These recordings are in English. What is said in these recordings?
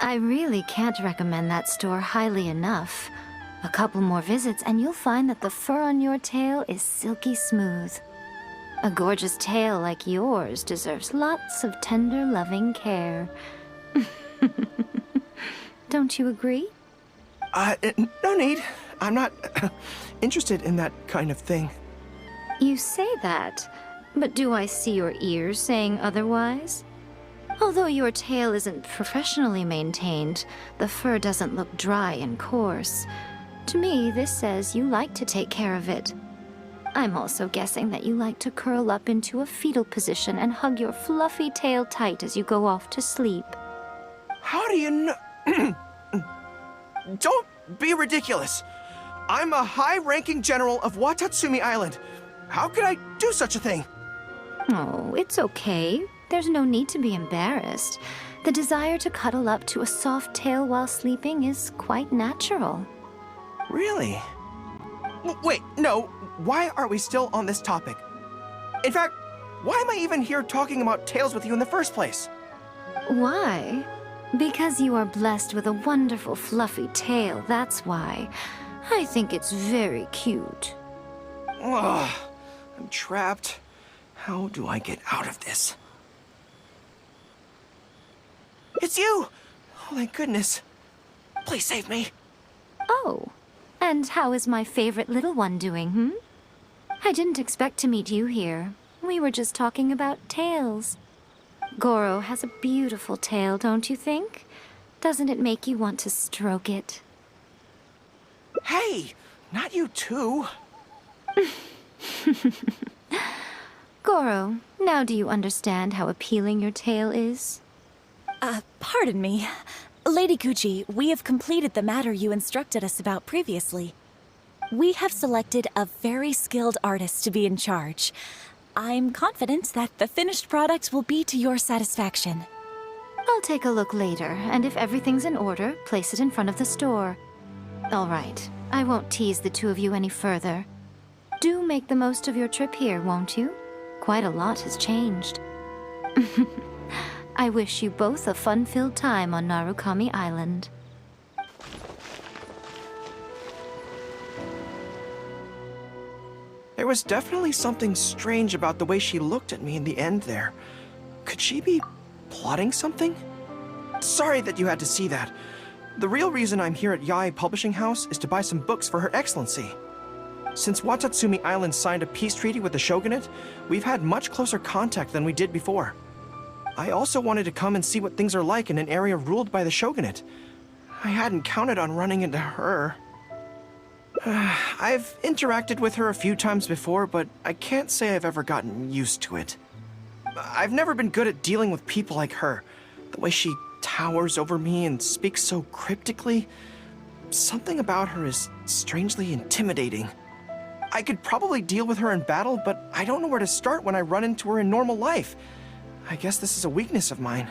I really can't recommend that store highly enough. A couple more visits and you'll find that the fur on your tail is silky smooth. A gorgeous tail like yours deserves lots of tender, loving care. Don't you agree? No need. I'm not interested in that kind of thing. You say that, but do I see your ears saying otherwise? Although your tail isn't professionally maintained, the fur doesn't look dry and coarse. To me, this says you like to take care of it. I'm also guessing that you like to curl up into a fetal position and hug your fluffy tail tight as you go off to sleep. How do you know? Don't be ridiculous. I'm a high-ranking general of Watatsumi Island. How could I do such a thing? Oh, it's okay. There's no need to be embarrassed. The desire to cuddle up to a soft tail while sleeping is quite natural. Really? Wait, no. Why are we still on this topic? In fact, why am I even here talking about tails with you in the first place? Why? Because you are blessed with a wonderful fluffy tail, that's why. I think it's very cute. Ugh, I'm trapped. How do I get out of this? It's you! Oh, thank goodness. Please save me. Oh, and how is my favorite little one doing, I didn't expect to meet you here. We were just talking about tails. Gorou has a beautiful tail, don't you think? Doesn't it make you want to stroke it? Hey, not you too. Gorou, now do you understand how appealing your tail is? Pardon me. Lady Gucci, we have completed the matter you instructed us about previously. We have selected a very skilled artist to be in charge. I'm confident that the finished product will be to your satisfaction. I'll take a look later, and if everything's in order, place it in front of the store. All right, I won't tease the two of you any further. Do make the most of your trip here, won't you? Quite a lot has changed. I wish you both a fun-filled time on Narukami Island. There was definitely something strange about the way she looked at me in the end there. Could she be plotting something? Sorry that you had to see that. The real reason I'm here at Yae Publishing House is to buy some books for Her Excellency. Since Watatsumi Island signed a peace treaty with the shogunate, we've had much closer contact than we did before. I also wanted to come and see what things are like in an area ruled by the shogunate. I hadn't counted on running into her. I've interacted with her a few times before, but I can't say I've ever gotten used to it. I've never been good at dealing with people like her. The way she towers over me and speaks so cryptically. Something about her is strangely intimidating. I could probably deal with her in battle, but I don't know where to start when I run into her in normal life. I guess this is a weakness of mine.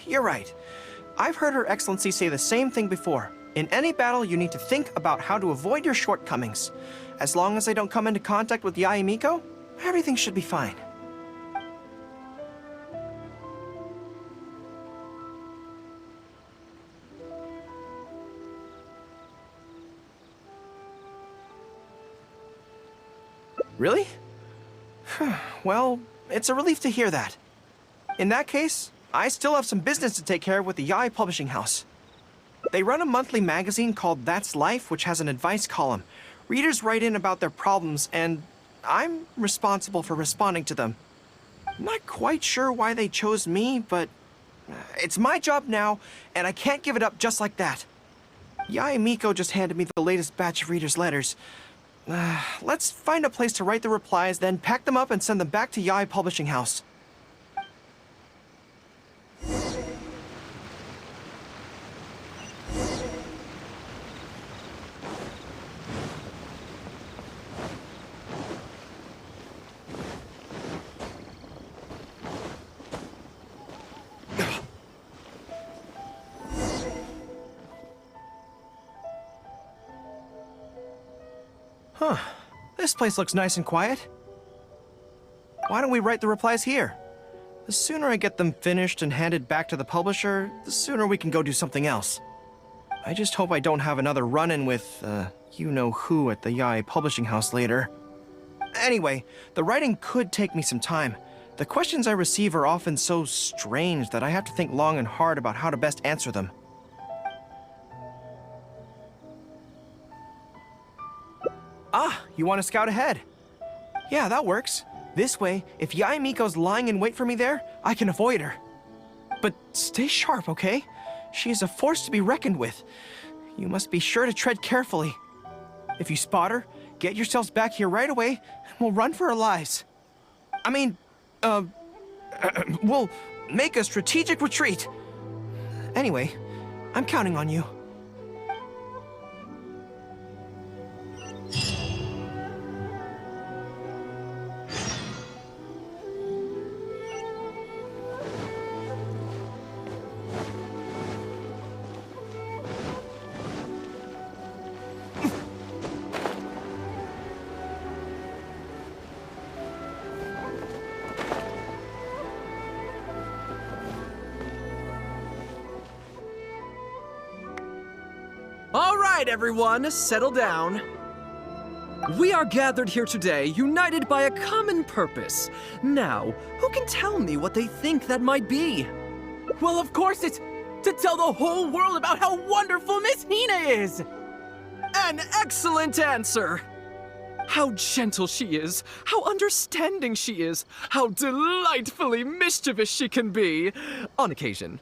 You're right. I've heard Her Excellency say the same thing before. In any battle, you need to think about how to avoid your shortcomings. As long as I don't come into contact with Yae Miko, everything should be fine. Really? Well, it's a relief to hear that. In that case, I still have some business to take care of with the Yae Publishing House. They run a monthly magazine called That's Life, which has an advice column. Readers write in about their problems, and I'm responsible for responding to them. I'm not quite sure why they chose me, but it's my job now, and I can't give it up just like that. Yae Miko just handed me the latest batch of readers' letters. Let's find a place to write the replies, then pack them up and send them back to Yae Publishing House. Huh. This place looks nice and quiet. why don't we write the replies here? The sooner I get them finished and handed back to the publisher, the sooner we can go do something else. I just hope I don't have another run-in with, you-know-who at the Yae Publishing House later. Anyway, the writing could take me some time. The questions I receive are often so strange that I have to think long and hard about how to best answer them. Ah, you want to scout ahead? Yeah, that works. This way, if Yae Miko's lying in wait for me there, I can avoid her. But stay sharp, okay? She is a force to be reckoned with. You must be sure to tread carefully. If you spot her, get yourselves back here right away, and we'll run for our lives. I mean, we'll make a strategic retreat. Anyway, I'm counting on you. All right, everyone, settle down. We are gathered here today, united by a common purpose. Now, who can tell me what they think that might be? Well, of course it's to tell the whole world about how wonderful Miss Hina is! An excellent answer! How gentle she is, how understanding she is, how delightfully mischievous she can be, on occasion.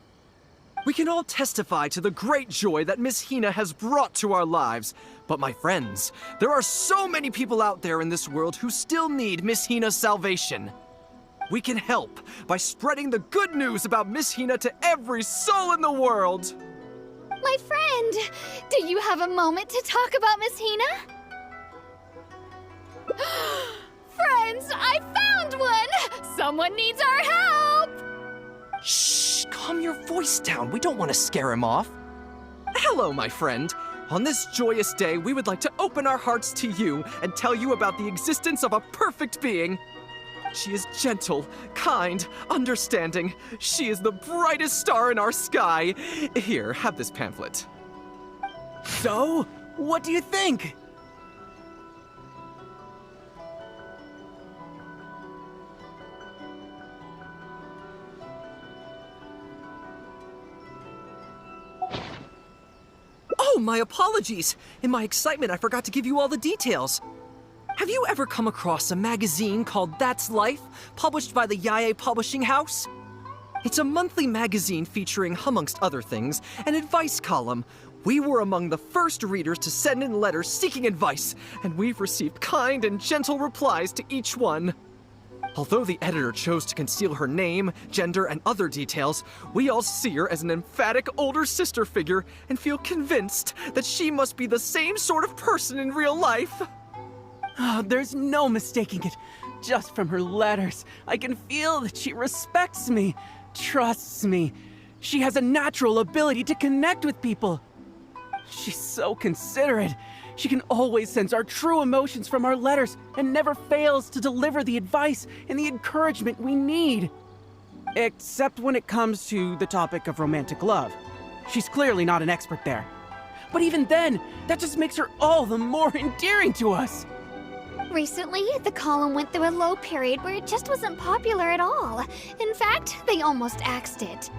We can all testify to the great joy that Miss Hina has brought to our lives. But my friends, there are so many people out there in this world who still need Miss Hina's salvation. We can help by spreading the good news about Miss Hina to every soul in the world. My friend, do you have a moment to talk about Miss Hina? Friends, I found one! Someone needs our help! Shh, calm your voice down. We don't want to scare him off. Hello, my friend. On this joyous day, we would like to open our hearts to you and tell you about the existence of a perfect being. She is gentle, kind, understanding. She is the brightest star in our sky. Here, have this pamphlet. So, what do you think? Oh, my apologies. In my excitement, I forgot to give you all the details. Have you ever come across a magazine called That's Life, published by the Yae Publishing House? It's a monthly magazine featuring, amongst other things, an advice column. We were among the first readers to send in letters seeking advice, and we've received kind and gentle replies to each one. Although the editor chose to conceal her name, gender, and other details, we all see her as an emphatic older sister figure and feel convinced that she must be the same sort of person in real life. Oh, there's no mistaking it. Just from her letters, I can feel that she respects me, trusts me. She has a natural ability to connect with people. She's so considerate. She can always sense our true emotions from our letters and never fails to deliver the advice and the encouragement we need. Except when it comes to the topic of romantic love. She's clearly not an expert there. But even then, that just makes her all the more endearing to us. Recently, the column went through a low period where it just wasn't popular at all. In fact, they almost axed it.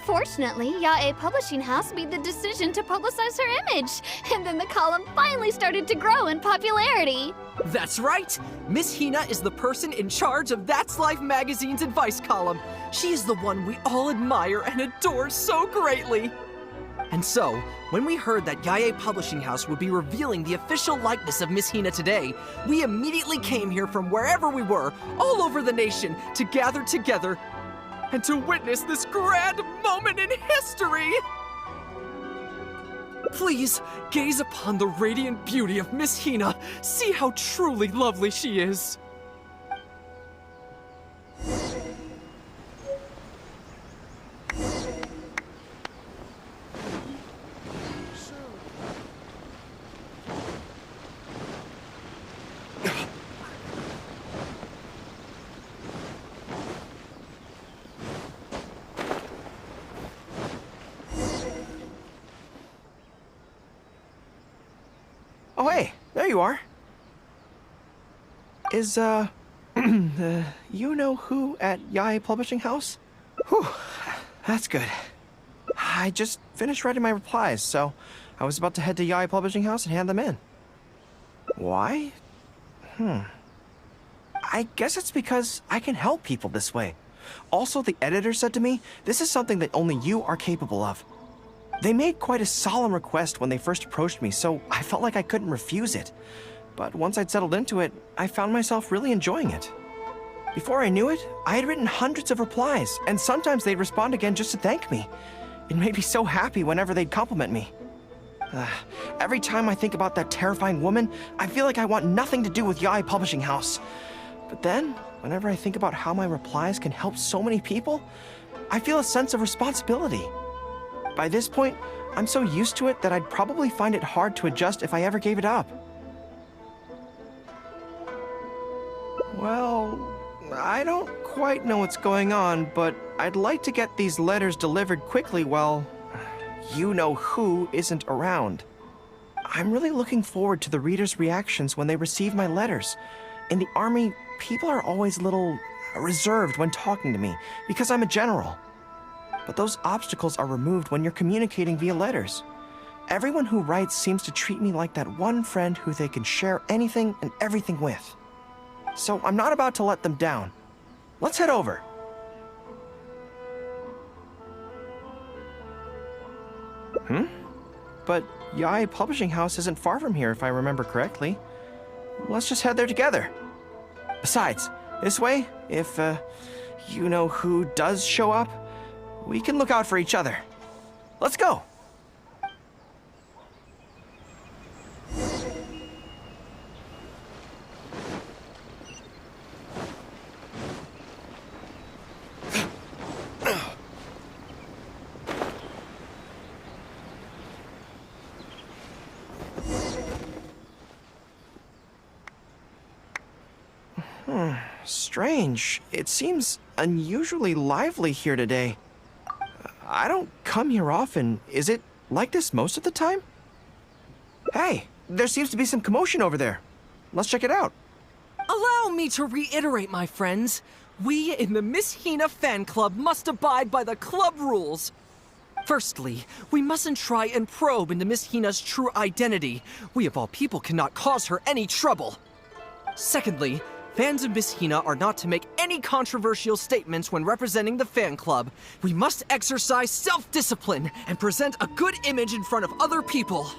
Fortunately, Yae Publishing House made the decision to publicize her image, and then the column finally started to grow in popularity. That's right! Miss Hina is the person in charge of That's Life magazine's advice column. She is the one we all admire and adore so greatly. And so, when we heard that Yae Publishing House would be revealing the official likeness of Miss Hina today, we immediately came here from wherever we were, all over the nation, to gather together and to witness this grand moment in history! Please, gaze upon the radiant beauty of Miss Hina. See how truly lovely she is. Oh, hey, there you are. Is, you know who at YA Publishing House? Whew, that's good. I just finished writing my replies, so I was about to head to YA Publishing House and hand them in. Why? I guess it's because I can help people this way. Also, the editor said to me, this is something that only you are capable of. They made quite a solemn request when they first approached me, so I felt like I couldn't refuse it. But once I'd settled into it, I found myself really enjoying it. Before I knew it, I had written hundreds of replies, and sometimes they'd respond again just to thank me. It made me so happy whenever they'd compliment me. Every time I think about that terrifying woman, I feel like I want nothing to do with YA Publishing House. But then, whenever I think about how my replies can help so many people, I feel a sense of responsibility. By this point, I'm so used to it that I'd probably find it hard to adjust if I ever gave it up. Well, I don't quite know what's going on, but I'd like to get these letters delivered quickly while you-know-who isn't around. I'm really looking forward to the readers' reactions when they receive my letters. In the army, people are always a little reserved when talking to me because I'm a general. But those obstacles are removed when you're communicating via letters. Everyone who writes seems to treat me like that one friend who they can share anything and everything with. So I'm not about to let them down. Let's head over. But YA Publishing House isn't far from here if I remember correctly. Let's just head there together. Besides, this way, if, you-know-who does show up, we can look out for each other. Let's go! Strange. It seems unusually lively here today. I don't come here often. Is it like this most of the time? Hey, there seems to be some commotion over there. Let's check it out. Allow me to reiterate, my friends. We in the Miss Hina fan club must abide by the club rules. Firstly, we mustn't try and probe into Miss Hina's true identity. We of all people cannot cause her any trouble. Secondly, fans of Miss Hina are not to make any controversial statements when representing the fan club. We must exercise self-discipline and present a good image in front of other people.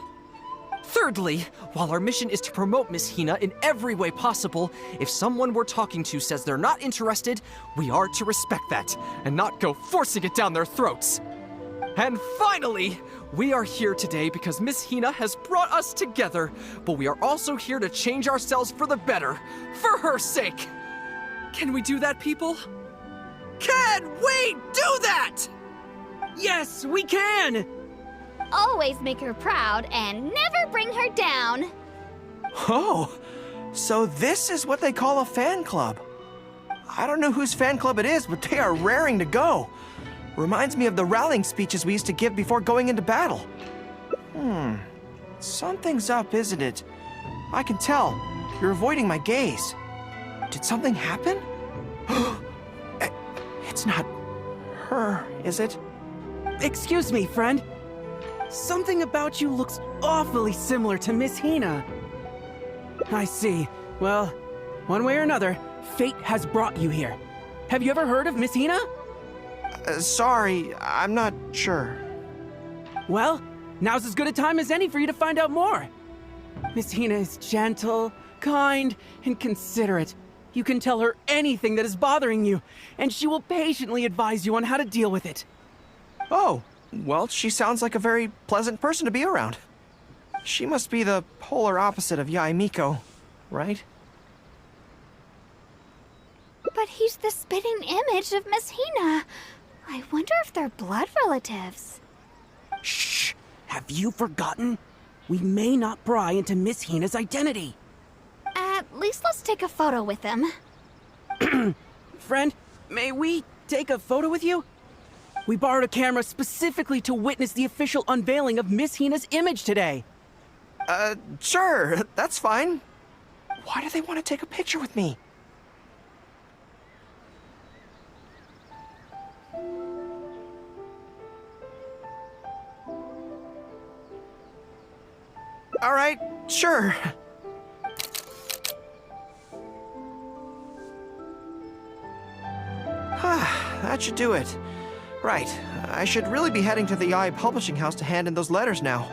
Thirdly, while our mission is to promote Miss Hina in every way possible, if someone we're talking to says they're not interested, we are to respect that and not go forcing it down their throats. And finally, we are here today because Miss Hina has brought us together, but we are also here to change ourselves for the better, for her sake. Can we do that, people? Can we do that? Yes, we can! Always make her proud and never bring her down. Oh, so this is what they call a fan club. I don't know whose fan club it is, but they are raring to go. Reminds me of the rallying speeches we used to give before going into battle. Something's up, isn't it? I can tell. You're avoiding my gaze. Did something happen? It's not her, is it? Excuse me, friend. Something about you looks awfully similar to Miss Hina. I see. Well, one way or another, fate has brought you here. Have you ever heard of Miss Hina? Sorry, I'm not sure. Well, now's as good a time as any for you to find out more. Miss Hina is gentle, kind, and considerate. You can tell her anything that is bothering you, and she will patiently advise you on how to deal with it. Oh, well, she sounds like a very pleasant person to be around. She must be the polar opposite of Yae Miko, right? But he's the spitting image of Miss Hina. I wonder if they're blood relatives. Shh! Have you forgotten? We may not pry into Miss Hina's identity. At least let's take a photo with them. Friend, may we take a photo with you? We borrowed a camera specifically to witness the official unveiling of Miss Hina's image today. Sure, that's fine. Why do they want to take a picture with me? All right, sure. That should do it. Right, I should really be heading to the YA Publishing House to hand in those letters now.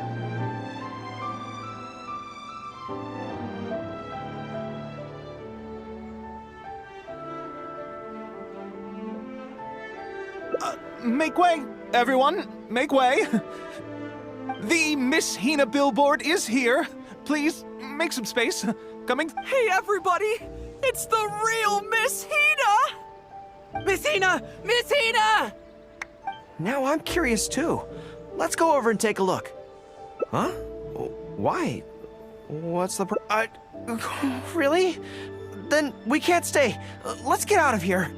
Make way, everyone! Make way! The Miss Hina billboard is here. Please, make some space. Coming. Hey, everybody! It's the real Miss Hina! Miss Hina! Miss Hina! Now I'm curious too. Let's go over and take a look. Huh? Why? What's the really? Then we can't stay. Let's get out of here.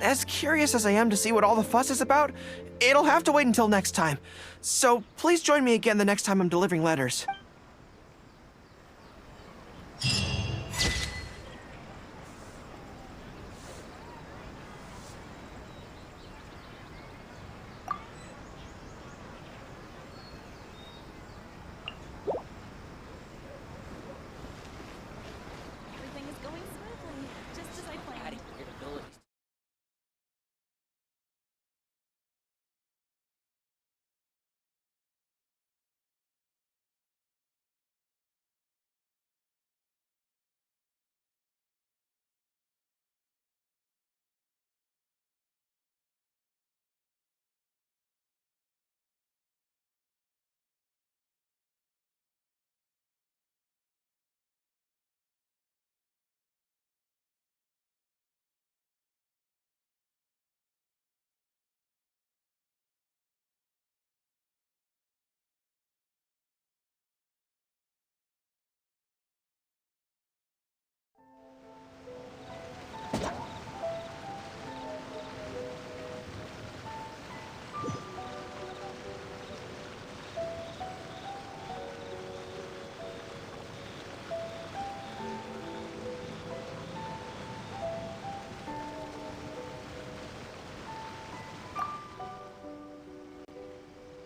As curious as I am to see what all the fuss is about, it'll have to wait until next time. So please join me again the next time I'm delivering letters. Everything is going smoothly, just as I planned.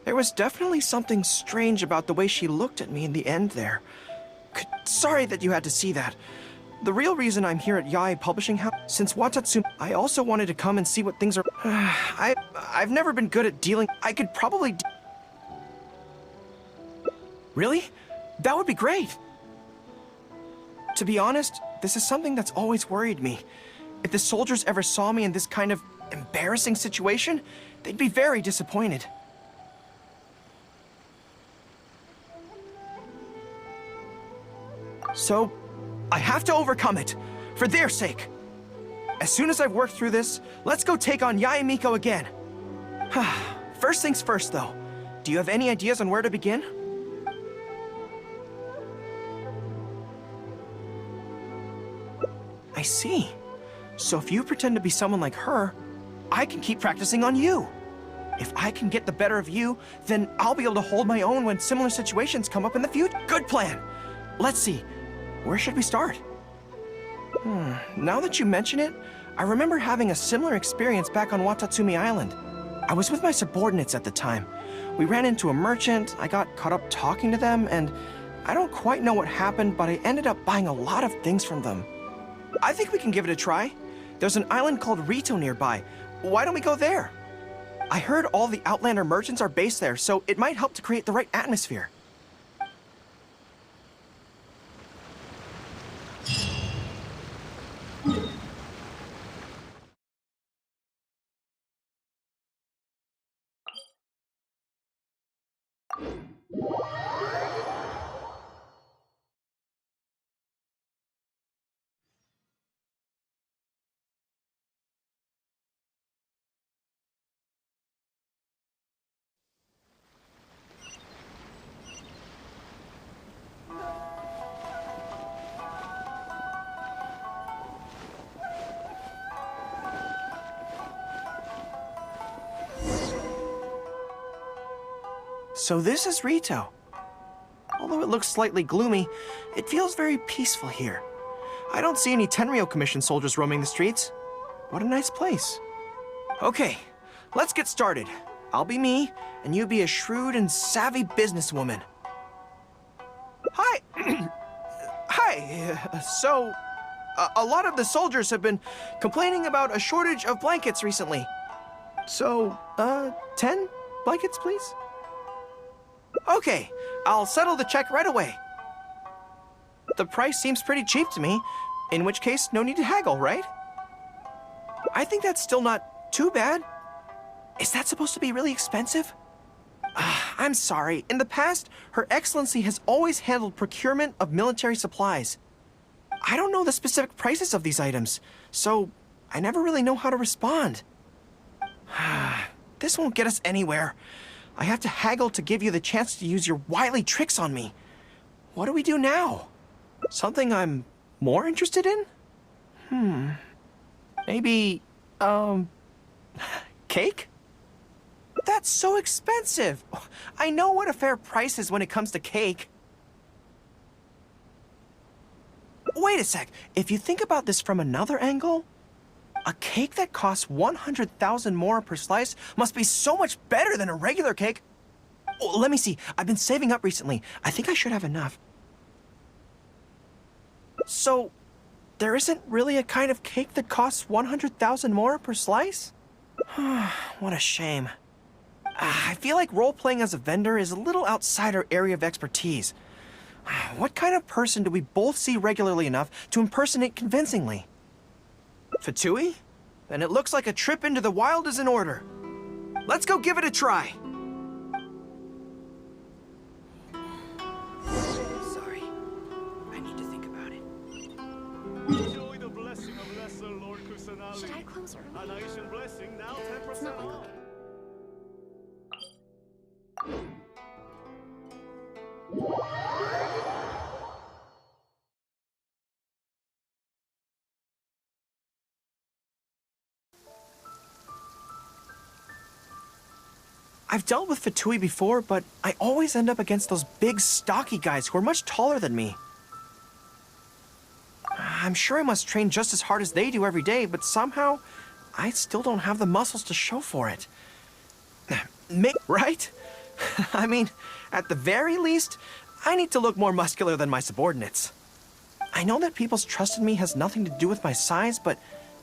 There was definitely something strange about the way she looked at me in the end there. Sorry that you had to see that. The real reason I'm here at YA Publishing House, since Watatsumi, I also wanted to come and see what things are. I've never been good at dealing. I could probably. Really? That would be great. To be honest, this is something that's always worried me. If the soldiers ever saw me in this kind of embarrassing situation, they'd be very disappointed. So, I have to overcome it, for their sake. As soon as I've worked through this, let's go take on Yae Miko again. First things first, though. Do you have any ideas on where to begin? I see. So if you pretend to be someone like her, I can keep practicing on you. If I can get the better of you, then I'll be able to hold my own when similar situations come up in the future. Good plan! Let's see. Where should we start? Now that you mention it, I remember having a similar experience back on Watatsumi Island. I was with my subordinates at the time. We ran into a merchant, I got caught up talking to them, and I don't quite know what happened, but I ended up buying a lot of things from them. I think we can give it a try. There's an island called Rito nearby. Why don't we go there? I heard all the Outlander merchants are based there, so it might help to create the right atmosphere. So this is Rito. Although it looks slightly gloomy, it feels very peaceful here. I don't see any Tenryou Commission soldiers roaming the streets. What a nice place. Okay, let's get started. I'll be me, and you be a shrewd and savvy businesswoman. Hi! Hi! A lot of the soldiers have been complaining about a shortage of blankets recently. So, 10 blankets, please? Okay, I'll settle the check right away. The price seems pretty cheap to me, in which case, no need to haggle, right? I think that's still not too bad. Is that supposed to be really expensive? I'm sorry. In the past, Her Excellency has always handled procurement of military supplies. I don't know the specific prices of these items, so I never really know how to respond. This won't get us anywhere. I have to haggle to give you the chance to use your wily tricks on me. What do we do now? Something I'm more interested in? Maybe, cake? That's so expensive. I know what a fair price is when it comes to cake. Wait a sec. If you think about this from another angle, a cake that costs 100,000 more per slice must be so much better than a regular cake. Oh, let me see. I've been saving up recently. I think I should have enough. So, there isn't really a kind of cake that costs 100,000 more per slice? What a shame. I feel like role-playing as a vendor is a little outside our area of expertise. What kind of person do we both see regularly enough to impersonate convincingly? Fatui? Then it looks like a trip into the wild is in order. Let's go give it a try. Sorry. I need to think about it. Enjoy the blessing of Lesser Lord Kusanali. Should I close early? An Aishan blessing now 10% It's not like off. I've dealt with Fatui before, but I always end up against those big, stocky guys who are much taller than me. I'm sure I must train just as hard as they do every day, but somehow, I still don't have the muscles to show for it. Right? I mean, at the very least, I need to look more muscular than my subordinates. I know that people's trust in me has nothing to do with my size, but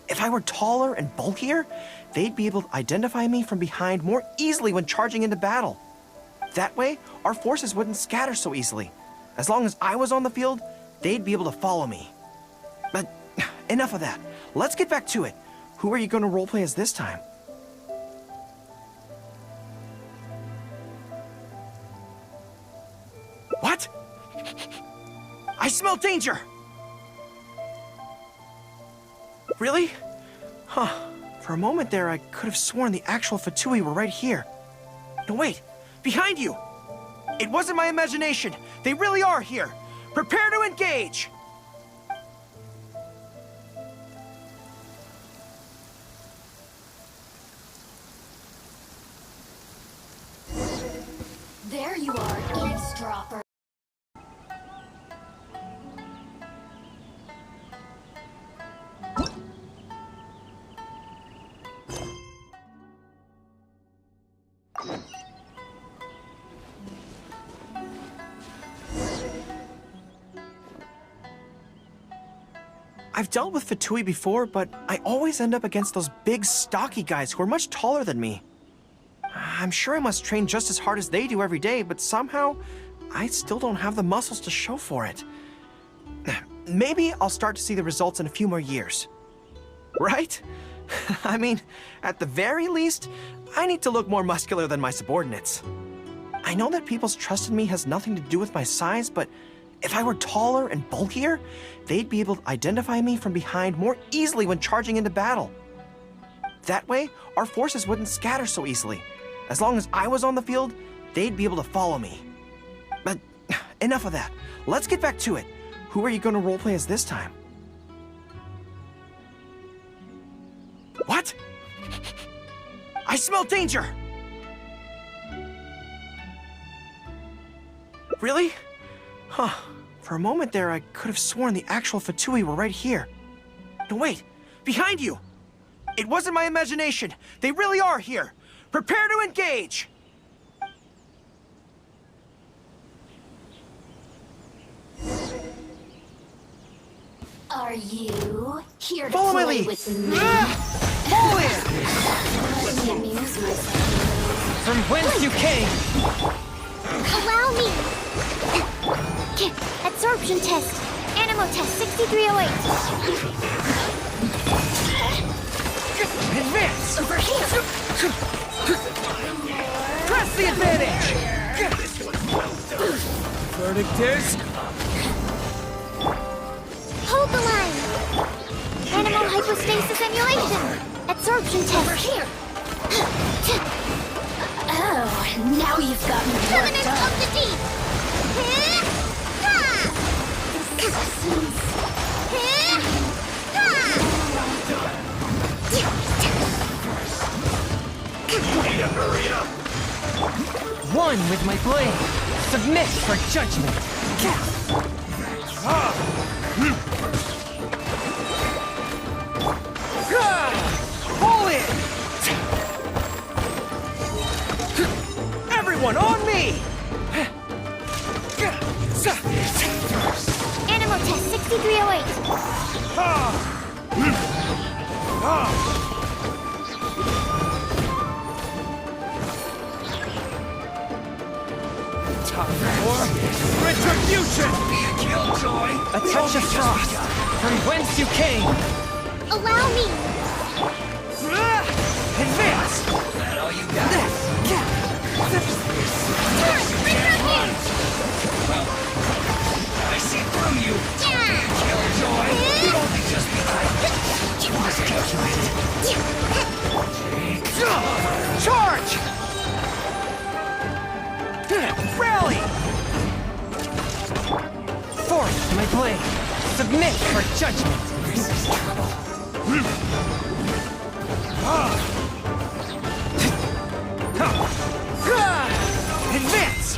if I were taller and bulkier, they'd be able to identify me from behind more easily when charging into battle. That way, our forces wouldn't scatter so easily. As long as I was on the field, they'd be able to follow me. But enough of that. Let's get back to it. Who are you going to roleplay as this time? What? I smell danger! Really? Huh. For a moment there, I could have sworn the actual Fatui were right here. No, wait. Behind you! It wasn't my imagination. They really are here. Prepare to engage! There you are, eavesdropper. I've dealt with Fatui before, but I always end up against those big, stocky guys who are much taller than me. I'm sure I must train just as hard as they do every day, but somehow, I still don't have the muscles to show for it. Maybe I'll start to see the results in a few more years. Right? I mean, at the very least, I need to look more muscular than my subordinates. I know that people's trust in me has nothing to do with my size, but if I were taller and bulkier, they'd be able to identify me from behind more easily when charging into battle. That way, our forces wouldn't scatter so easily. As long as I was on the field, they'd be able to follow me. But enough of that. Let's get back to it. Who are you going to roleplay as this time? What? I smell danger! Really? Huh. For a moment there, I could have sworn the actual Fatui were right here. No, wait! Behind you! It wasn't my imagination! They really are here! Prepare to engage! Are you here to Follow my play lead. with me? Fall in! Let me amuse myself. From whence you came? Allow me! Absorption test. Animo test 6308. Advance! Over here. Press the advantage! Verdict is... Hold the line. Animal hypostasis emulation. Absorption test. Over here. Oh, now you've got me Covenant of the Deep. One with my blade. Submit for judgment. Pull in! Everyone on me! Animal test 6308. Retribution! A touch of frost. From whence you came? Allow me. Advance! I see through you! Killjoy! You only just behind. You miscalculated. Charge! Rally! Forth my blade. Submit for judgment. Advance!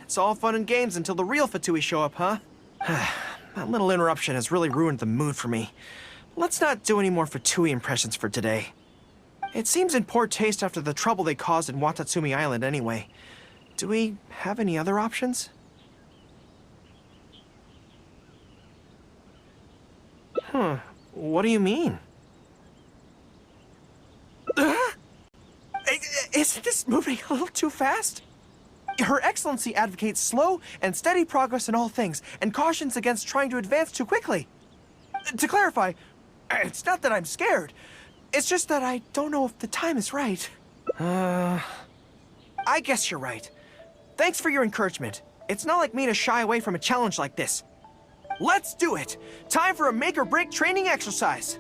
It's all fun and games until the real Fatui show up, huh? That little interruption has really ruined the mood for me. Let's not do any more Fatui impressions for today. It seems in poor taste after the trouble they caused in Watatsumi Island anyway. Do we have any other options? What do you mean? Isn't this moving a little too fast? Her Excellency advocates slow and steady progress in all things, and cautions against trying to advance too quickly. To clarify, it's not that I'm scared. It's just that I don't know if the time is right. I guess you're right. Thanks for your encouragement. It's not like me to shy away from a challenge like this. Let's do it! Time for a make-or-break training exercise!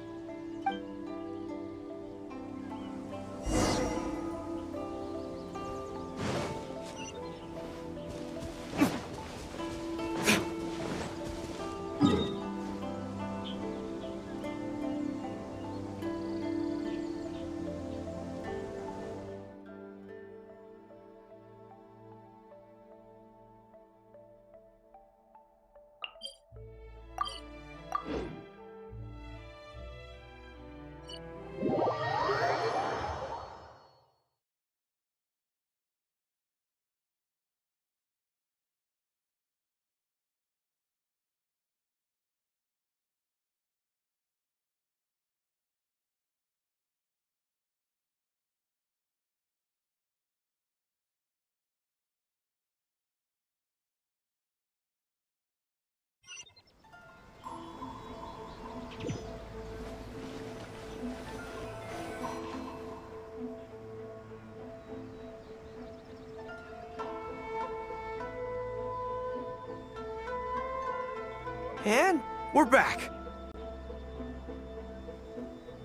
And we're back.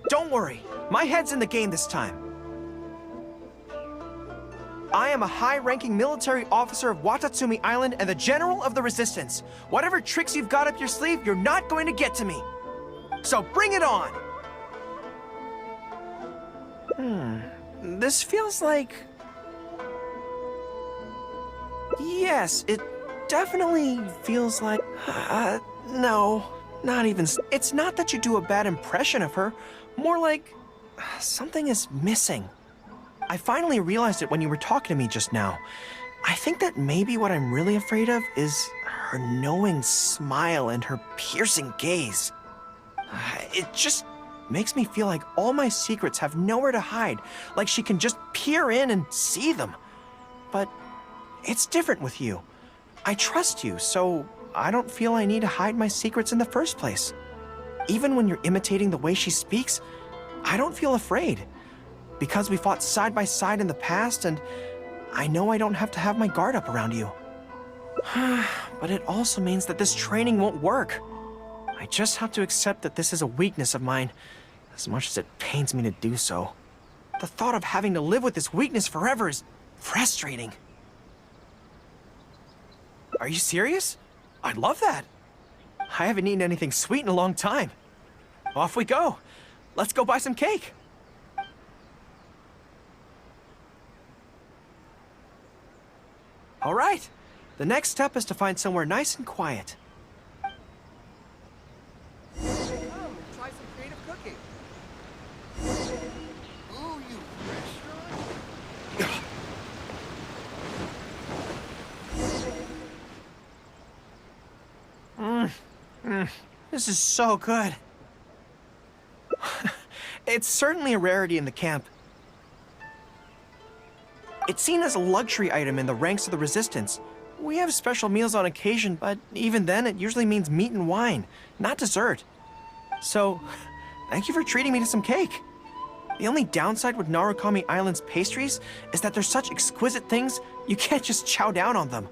Don't worry, my head's in the game this time. I am a high-ranking military officer of Watatsumi Island and the General of the Resistance. Whatever tricks you've got up your sleeve, you're not going to get to me. So bring it on! This feels like... Yes, it definitely feels like... no, not even... It's not that you do a bad impression of her, more like something is missing. I finally realized it when you were talking to me just now. I think that maybe what I'm really afraid of is her knowing smile and her piercing gaze. It just makes me feel like all my secrets have nowhere to hide, like she can just peer in and see them. But it's different with you. I trust you, so I don't feel I need to hide my secrets in the first place. Even when you're imitating the way she speaks, I don't feel afraid. Because we fought side by side in the past, and I know I don't have to have my guard up around you. But it also means that this training won't work. I just have to accept that this is a weakness of mine, as much as it pains me to do so. The thought of having to live with this weakness forever is frustrating. Are you serious? I'd love that. I haven't eaten anything sweet in a long time. Off we go. Let's go buy some cake. All right. The next step is to find somewhere nice and quiet. Try some creative cooking. Ooh, you restaurant? This is so good. It's certainly a rarity in the camp. It's seen as a luxury item in the ranks of the Resistance. We have special meals on occasion, but even then it usually means meat and wine, not dessert. So, thank you for treating me to some cake. The only downside with Narukami Island's pastries is that they're such exquisite things, you can't just chow down on them.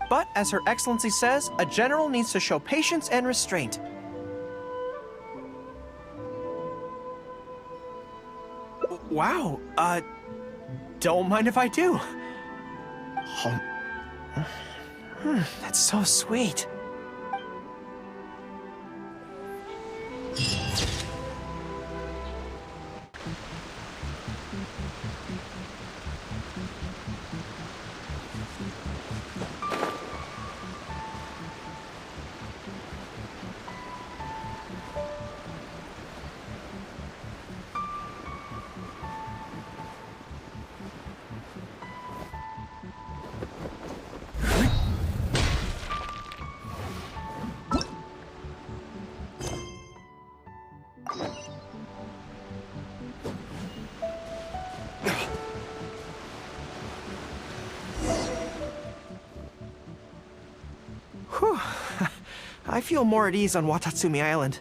But as Her Excellency says, a general needs to show patience and restraint. Wow, don't mind if I do. That's so sweet. Whew. I feel more at ease on Watatsumi Island.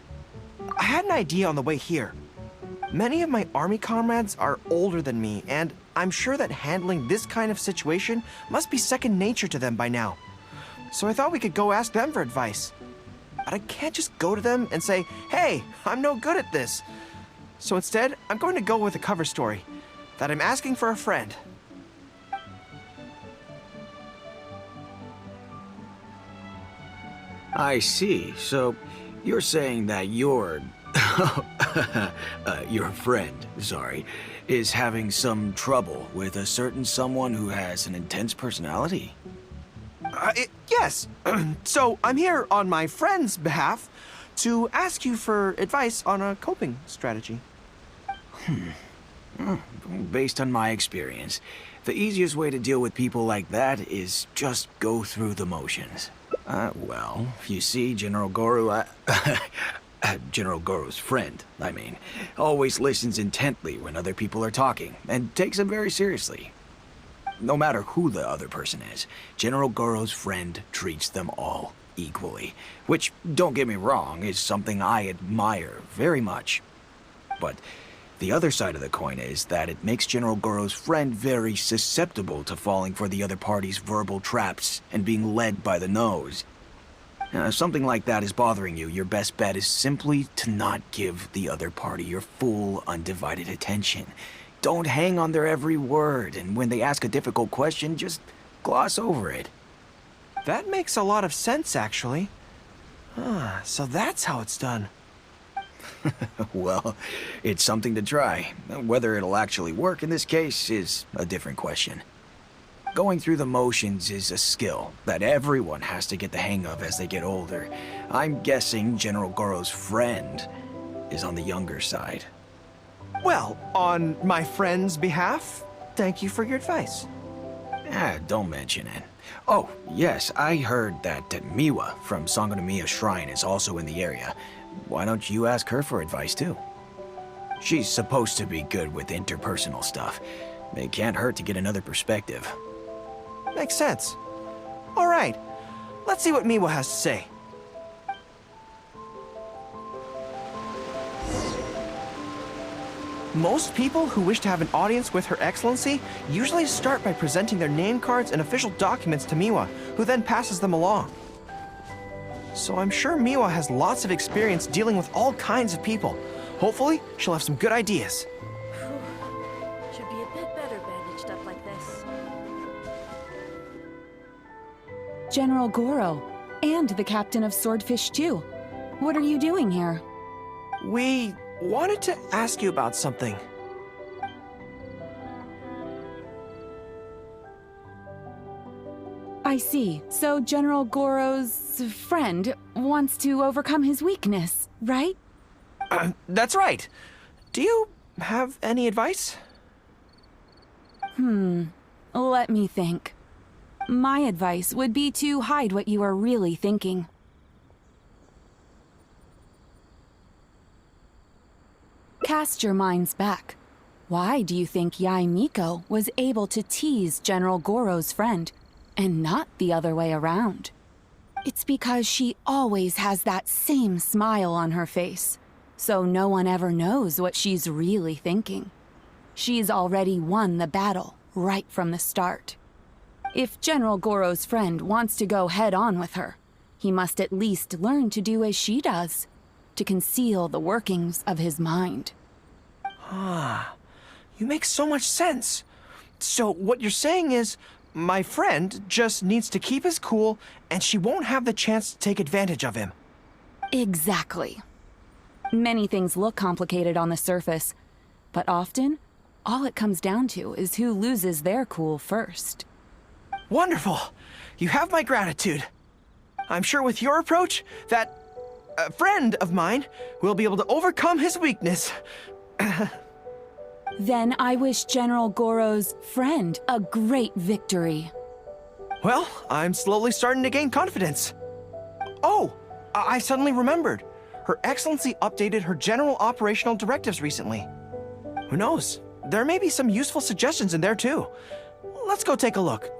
I had an idea on the way here. Many of my army comrades are older than me, and I'm sure that handling this kind of situation must be second nature to them by now. So I thought we could go ask them for advice. But I can't just go to them and say, hey, I'm no good at this. So instead, I'm going to go with a cover story, that I'm asking for a friend. I see. So, you're saying that your friend, sorry, is having some trouble with a certain someone who has an intense personality? Yes. So, I'm here on my friend's behalf to ask you for advice on a coping strategy. Based on my experience, the easiest way to deal with people like that is just go through the motions. Well, you see, General Gorou, General Gorou's friend, I mean, always listens intently when other people are talking, and takes them very seriously. No matter who the other person is, General Gorou's friend treats them all equally, which, don't get me wrong, is something I admire very much. But the other side of the coin is that it makes General Gorou's friend very susceptible to falling for the other party's verbal traps and being led by the nose. If something like that is bothering you, your best bet is simply to not give the other party your full, undivided attention. Don't hang on their every word, and when they ask a difficult question, just gloss over it. That makes a lot of sense, actually. So that's how it's done. Well, it's something to try. Whether it'll actually work in this case is a different question. Going through the motions is a skill that everyone has to get the hang of as they get older. I'm guessing General Gorou's friend is on the younger side. Well, on my friend's behalf, thank you for your advice. Don't mention it. Oh, yes, I heard that Miwa from Sangonomiya Shrine is also in the area. Why don't you ask her for advice too? She's supposed to be good with interpersonal stuff. It can't hurt to get another perspective. Makes sense. All right, let's see what Miwa has to say. Most people who wish to have an audience with Her Excellency usually start by presenting their name cards and official documents to Miwa, who then passes them along. So I'm sure Miwa has lots of experience dealing with all kinds of people. Hopefully, she'll have some good ideas. Should be a bit better bandaged up like this. General Gorou, and the captain of Swordfish too. What are you doing here? We wanted to ask you about something. I see. So General Gorou's friend wants to overcome his weakness, right? That's right. Do you have any advice? Let me think. My advice would be to hide what you are really thinking. Cast your minds back. Why do you think Yae Miko was able to tease General Gorou's friend, and not the other way around? It's because she always has that same smile on her face, so no one ever knows what she's really thinking. She's already won the battle right from the start. If General Gorou's friend wants to go head-on with her, he must at least learn to do as she does, to conceal the workings of his mind. You make so much sense. So what you're saying is, my friend just needs to keep his cool, and she won't have the chance to take advantage of him. Exactly. Many things look complicated on the surface, but often, all it comes down to is who loses their cool first. Wonderful. You have my gratitude. I'm sure with your approach, that friend of mine will be able to overcome his weakness. Then I wish General Gorou's friend a great victory. Well, I'm slowly starting to gain confidence. Oh, I suddenly remembered. Her Excellency updated her general operational directives recently. Who knows? There may be some useful suggestions in there too. Let's go take a look,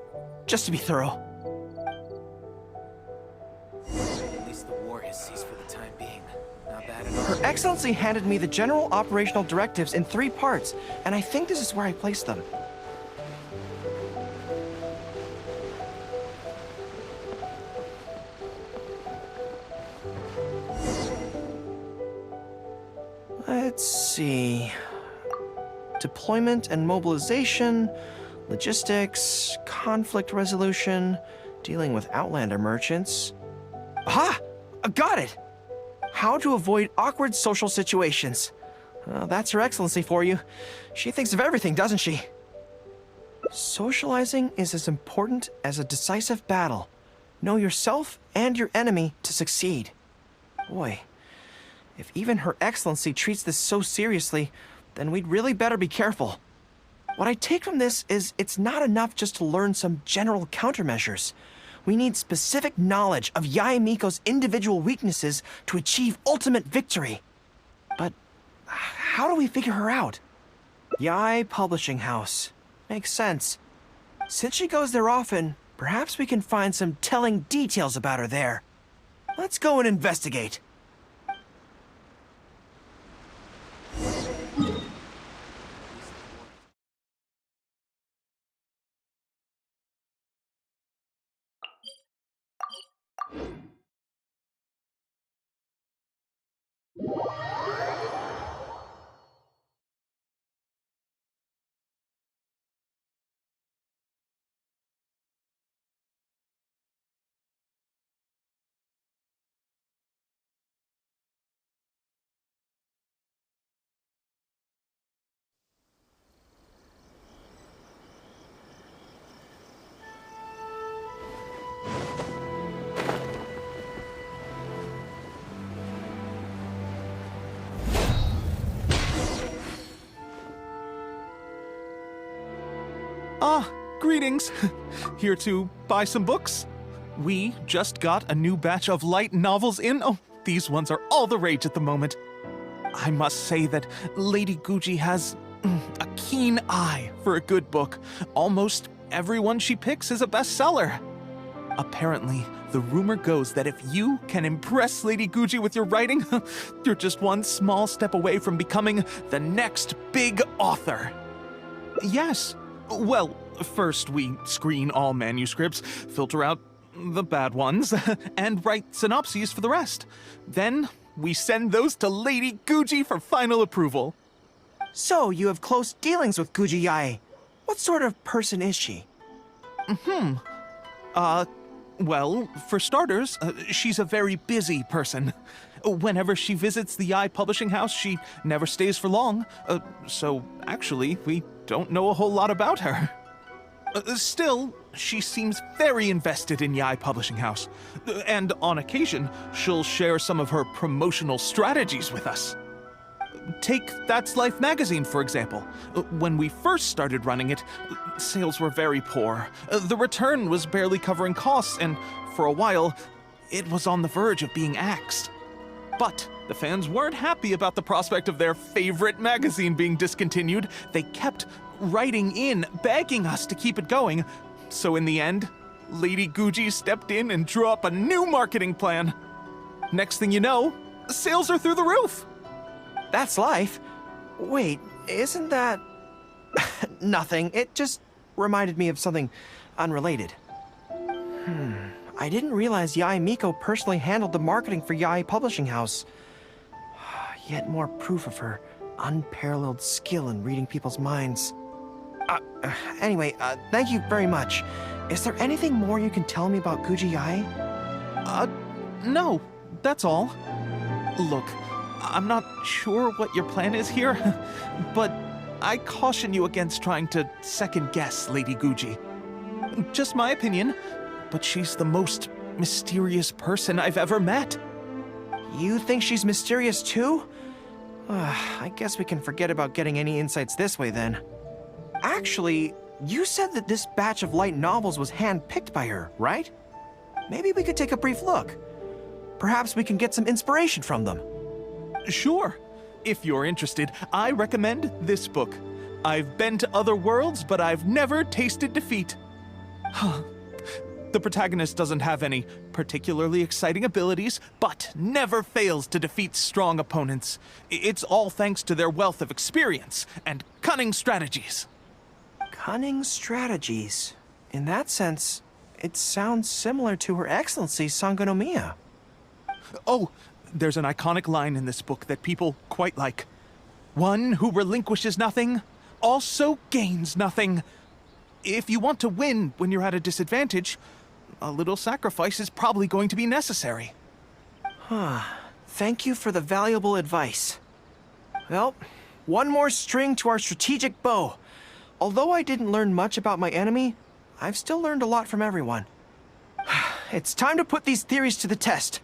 just to be thorough. At least the war has ceased for the time being. Not bad at all. Her Excellency handed me the general operational directives in 3 parts, and I think this is where I placed them. Let's see. Deployment and mobilization, logistics, conflict resolution, dealing with Outlander merchants. Aha! Got it! How to avoid awkward social situations. That's Her Excellency for you. She thinks of everything, doesn't she? Socializing is as important as a decisive battle. Know yourself and your enemy to succeed. Boy, if even Her Excellency treats this so seriously, then we'd really better be careful. What I take from this is it's not enough just to learn some general countermeasures. We need specific knowledge of Yae Miko's individual weaknesses to achieve ultimate victory. But how do we figure her out? Yae Publishing House. Makes sense. Since she goes there often, perhaps we can find some telling details about her there. Let's go and investigate. Ah, greetings. Here to buy some books? We just got a new batch of light novels in. Oh, these ones are all the rage at the moment. I must say that Lady Gucci has a keen eye for a good book. Almost everyone she picks is a bestseller. Apparently, the rumor goes that if you can impress Lady Gucci with your writing, you're just one small step away from becoming the next big author. Yes. Well, first we screen all manuscripts, filter out the bad ones, and write synopses for the rest. Then we send those to Lady Gucci for final approval. So, you have close dealings with Guji Yae. What sort of person is she? Well, for starters, she's a very busy person. Whenever she visits the Yae Publishing House, she never stays for long. So, actually, we don't know a whole lot about her. Still, she seems very invested in Yae Publishing House. And on occasion, she'll share some of her promotional strategies with us. Take That's Life magazine, for example. When we first started running it, sales were very poor. The return was barely covering costs, and for a while, it was on the verge of being axed. But the fans weren't happy about the prospect of their favorite magazine being discontinued. They kept writing in, begging us to keep it going. So in the end, Lady Gucci stepped in and drew up a new marketing plan. Next thing you know, sales are through the roof. That's Life? Wait, isn't that... Nothing. It just reminded me of something unrelated. I didn't realize Yae Miko personally handled the marketing for Yae Publishing House. Yet more proof of her unparalleled skill in reading people's minds. Anyway, thank you very much. Is there anything more you can tell me about Guji Yae? No, that's all. Look, I'm not sure what your plan is here, but I caution you against trying to second-guess Lady Gucci. Just my opinion, but she's the most mysterious person I've ever met. You think she's mysterious too? I guess we can forget about getting any insights this way then. Actually, you said that this batch of light novels was hand-picked by her, right? Maybe we could take a brief look. Perhaps we can get some inspiration from them. Sure. If you're interested, I recommend this book. I've been to other worlds, but I've never tasted defeat. The protagonist doesn't have any particularly exciting abilities, but never fails to defeat strong opponents. It's all thanks to their wealth of experience and cunning strategies. Cunning strategies. In that sense, it sounds similar to Her Excellency Sangonomiya. Oh, there's an iconic line in this book that people quite like. One who relinquishes nothing also gains nothing. If you want to win when you're at a disadvantage, a little sacrifice is probably going to be necessary. Thank you for the valuable advice. Well, one more string to our strategic bow. Although I didn't learn much about my enemy, I've still learned a lot from everyone. It's time to put these theories to the test.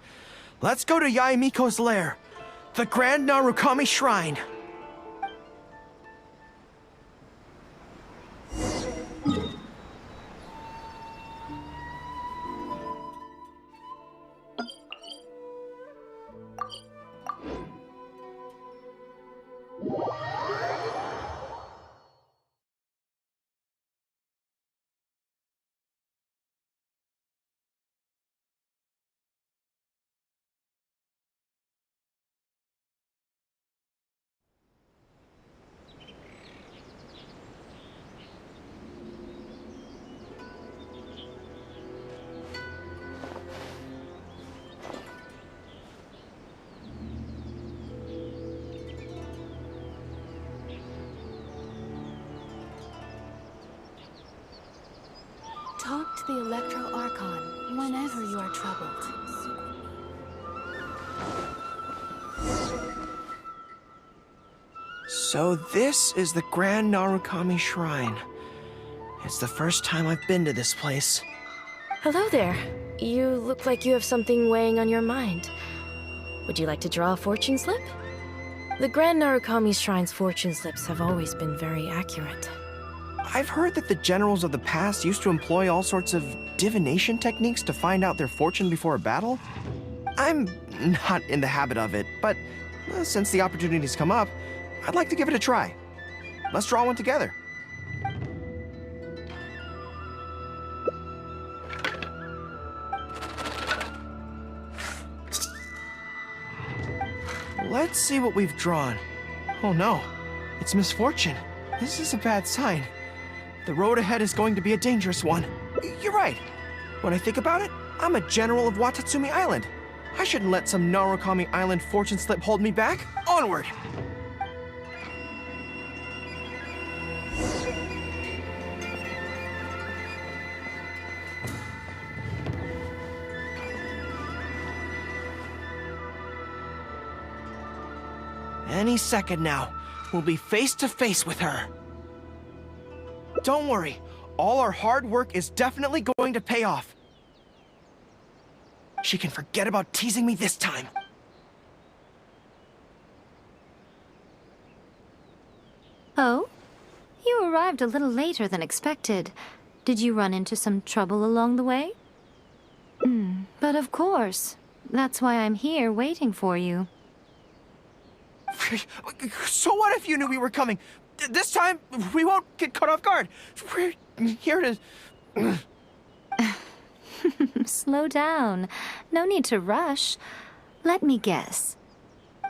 Let's go to Yae Miko's lair, the Grand Narukami Shrine. Talk to the Electro Archon whenever you are troubled. So this is the Grand Narukami Shrine. It's the first time I've been to this place. Hello there. You look like you have something weighing on your mind. Would you like to draw a fortune slip? The Grand Narukami Shrine's fortune slips have always been very accurate. I've heard that the generals of the past used to employ all sorts of divination techniques to find out their fortune before a battle. I'm not in the habit of it, but since the opportunity's come up, I'd like to give it a try. Let's draw one together. Let's see what we've drawn. Oh no, it's misfortune. This is a bad sign. The road ahead is going to be a dangerous one. You're right. When I think about it, I'm a general of Watatsumi Island. I shouldn't let some Narukami Island fortune slip hold me back. Onward! Any second now, we'll be face to face with her. Don't worry, all our hard work is definitely going to pay off. She can forget about teasing me this time. Oh? You arrived a little later than expected. Did you run into some trouble along the way? But of course. That's why I'm here waiting for you. So what if you knew we were coming? This time, we won't get caught off guard. We're here to... Slow down. No need to rush. Let me guess.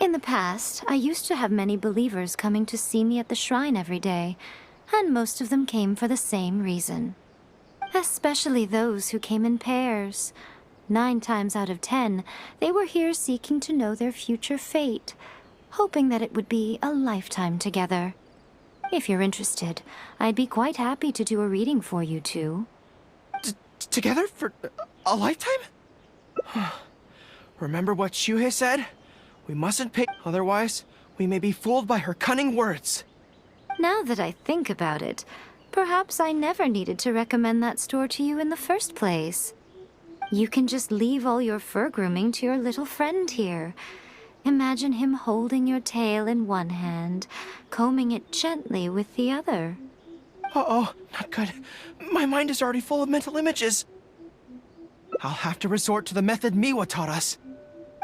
In the past, I used to have many believers coming to see me at the shrine every day, and most of them came for the same reason. Especially those who came in pairs. 9 times out of 10, they were here seeking to know their future fate, hoping that it would be a lifetime together. If you're interested, I'd be quite happy to do a reading for you two. Together for a lifetime? Remember what Shuhei said? We mustn't pay, otherwise we may be fooled by her cunning words. Now that I think about it, perhaps I never needed to recommend that store to you in the first place. You can just leave all your fur grooming to your little friend here. Imagine him holding your tail in one hand, combing it gently with the other. Uh-oh, not good. My mind is already full of mental images. I'll have to resort to the method Miwa taught us.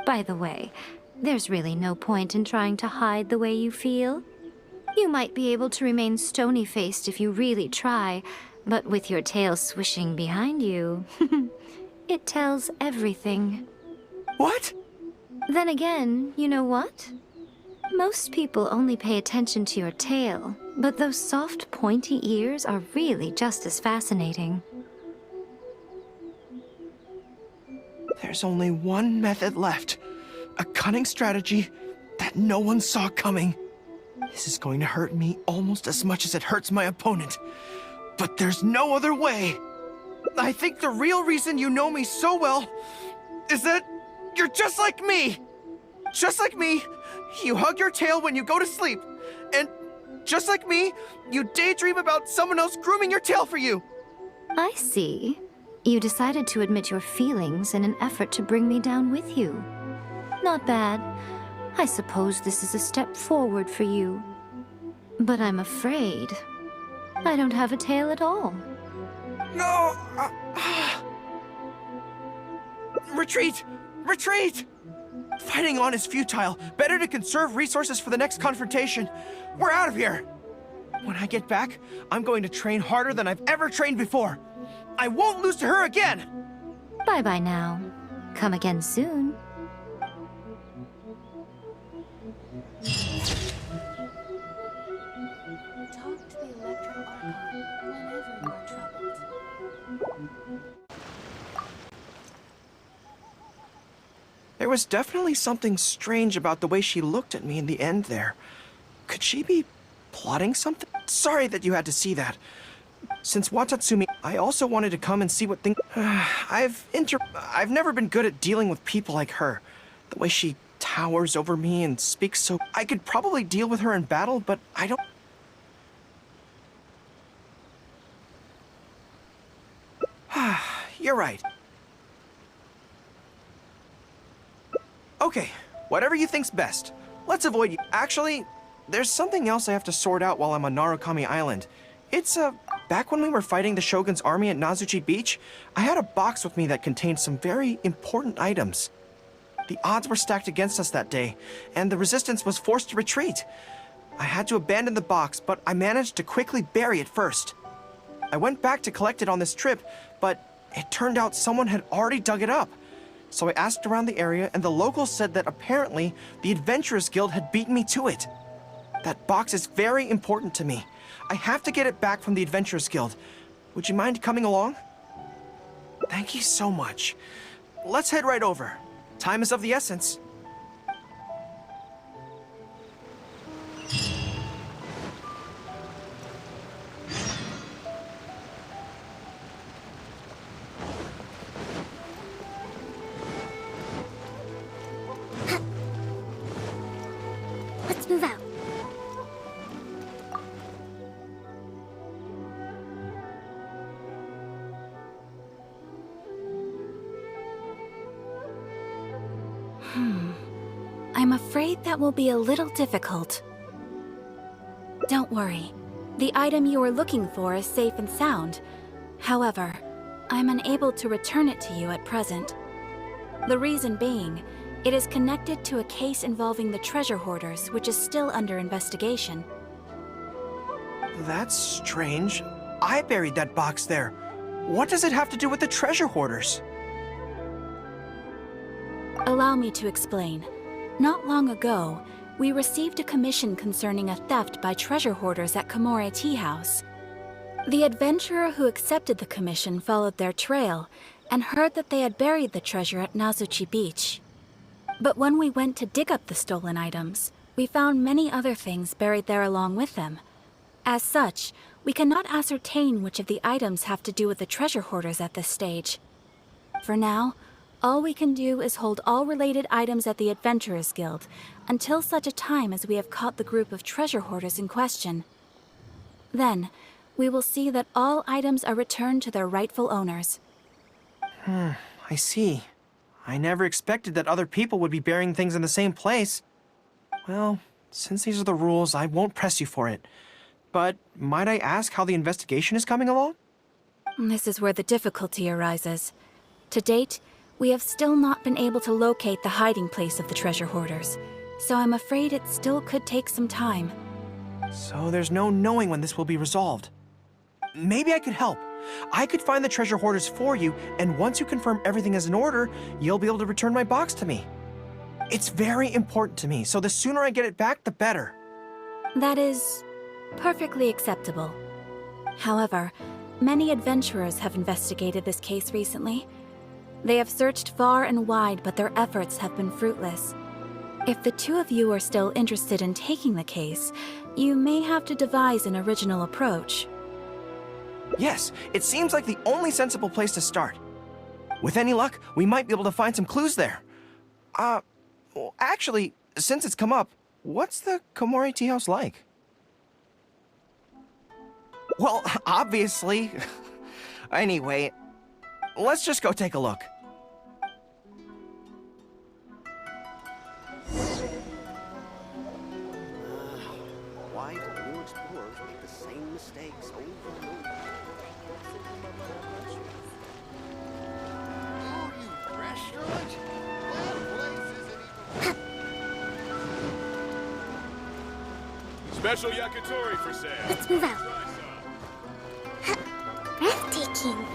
By the way, there's really no point in trying to hide the way you feel. You might be able to remain stony-faced if you really try, but with your tail swishing behind you, it tells everything. What? Then again, you know what? Most people only pay attention to your tail, but those soft, pointy ears are really just as fascinating. There's only one method left. A cunning strategy that no one saw coming. This is going to hurt me almost as much as it hurts my opponent. But there's no other way. I think the real reason you know me so well is that you're just like me. Just like me, you hug your tail when you go to sleep. And just like me, you daydream about someone else grooming your tail for you. I see. You decided to admit your feelings in an effort to bring me down with you. Not bad. I suppose this is a step forward for you. But I'm afraid I don't have a tail at all. No! Retreat! Retreat! Fighting on is futile. Better to conserve resources for the next confrontation. We're out of here! When I get back, I'm going to train harder than I've ever trained before. I won't lose to her again! Bye-bye now. Come again soon. Talk to the Electro Archon whenever you are troubled. There was definitely something strange about the way she looked at me in the end there. Could she be plotting something? Sorry that you had to see that. Since Watatsumi, I also wanted to come and see what things... I've never been good at dealing with people like her. The way she towers over me and speaks so... I could probably deal with her in battle, but I don't... You're right. Okay, whatever you think's best. Let's avoid you. Actually, there's something else I have to sort out while I'm on Narukami Island. It's, back when we were fighting the Shogun's army at Nazuchi Beach, I had a box with me that contained some very important items. The odds were stacked against us that day, and the resistance was forced to retreat. I had to abandon the box, but I managed to quickly bury it first. I went back to collect it on this trip, but it turned out someone had already dug it up. So I asked around the area, and the locals said that apparently the Adventurers Guild had beaten me to it. That box is very important to me. I have to get it back from the Adventurers Guild. Would you mind coming along? Thank you so much. Let's head right over. Time is of the essence. Let's move out. I'm afraid that will be a little difficult. Don't worry. The item you are looking for is safe and sound. However, I'm unable to return it to you at present. The reason being, it is connected to a case involving the treasure hoarders, which is still under investigation. That's strange. I buried that box there. What does it have to do with the treasure hoarders? Allow me to explain. Not long ago, we received a commission concerning a theft by treasure hoarders at Komore Tea House. The adventurer who accepted the commission followed their trail and heard that they had buried the treasure at Nazuchi Beach. But when we went to dig up the stolen items, we found many other things buried there along with them. As such, we cannot ascertain which of the items have to do with the treasure hoarders at this stage. For now, all we can do is hold all related items at the Adventurers Guild until such a time as we have caught the group of treasure hoarders in question. Then, we will see that all items are returned to their rightful owners. I see. I never expected that other people would be burying things in the same place. Well, since these are the rules, I won't press you for it. But might I ask how the investigation is coming along? This is where the difficulty arises. To date, we have still not been able to locate the hiding place of the treasure hoarders, so I'm afraid it still could take some time. So there's no knowing when this will be resolved. Maybe I could help. I could find the treasure hoarders for you, and once you confirm everything is in order, you'll be able to return my box to me. It's very important to me, so the sooner I get it back, the better. That is perfectly acceptable. However, many adventurers have investigated this case recently. They have searched far and wide, but their efforts have been fruitless. If the two of you are still interested in taking the case, you may have to devise an original approach. Yes, it seems like the only sensible place to start. With any luck, we might be able to find some clues there. Well, actually, since it's come up, what's the Komore Tea House like? Well, obviously. Anyway, let's just go take a look. Why do new explorers make the same mistakes over and over? Oh, you restaurant? That place isn't even... Special yakitori for sale. Let's move out. Breathtaking.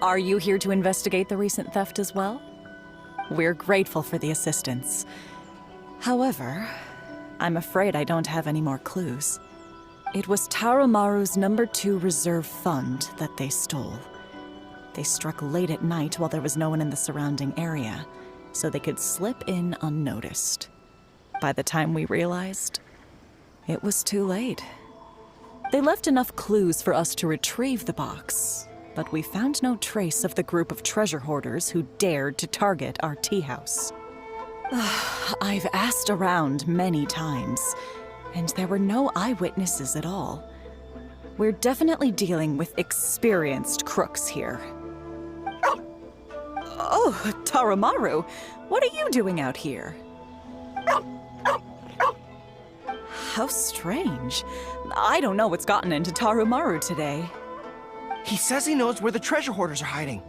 Are you here to investigate the recent theft as well? We're grateful for the assistance. However, I'm afraid I don't have any more clues. It was Taromaru's #2 reserve fund that they stole. They struck late at night while there was no one in the surrounding area, so they could slip in unnoticed. By the time we realized, it was too late. They left enough clues for us to retrieve the box, but we found no trace of the group of treasure hoarders who dared to target our tea house. I've asked around many times, and there were no eyewitnesses at all. We're definitely dealing with experienced crooks here. Oh, Taromaru, what are you doing out here? How strange. I don't know what's gotten into Tarumaru today. He says he knows where the treasure hoarders are hiding.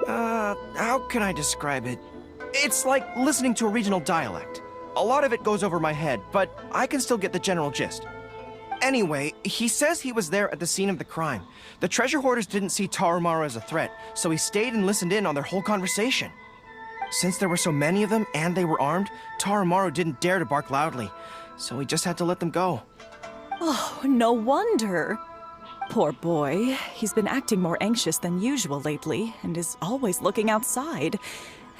How can I describe it? It's like listening to a regional dialect. A lot of it goes over my head, but I can still get the general gist. Anyway, he says he was there at the scene of the crime. The treasure hoarders didn't see Tarumaru as a threat, so he stayed and listened in on their whole conversation. Since there were so many of them and they were armed, Tarumaru didn't dare to bark loudly, so he just had to let them go. Oh, no wonder. Poor boy. He's been acting more anxious than usual lately and is always looking outside.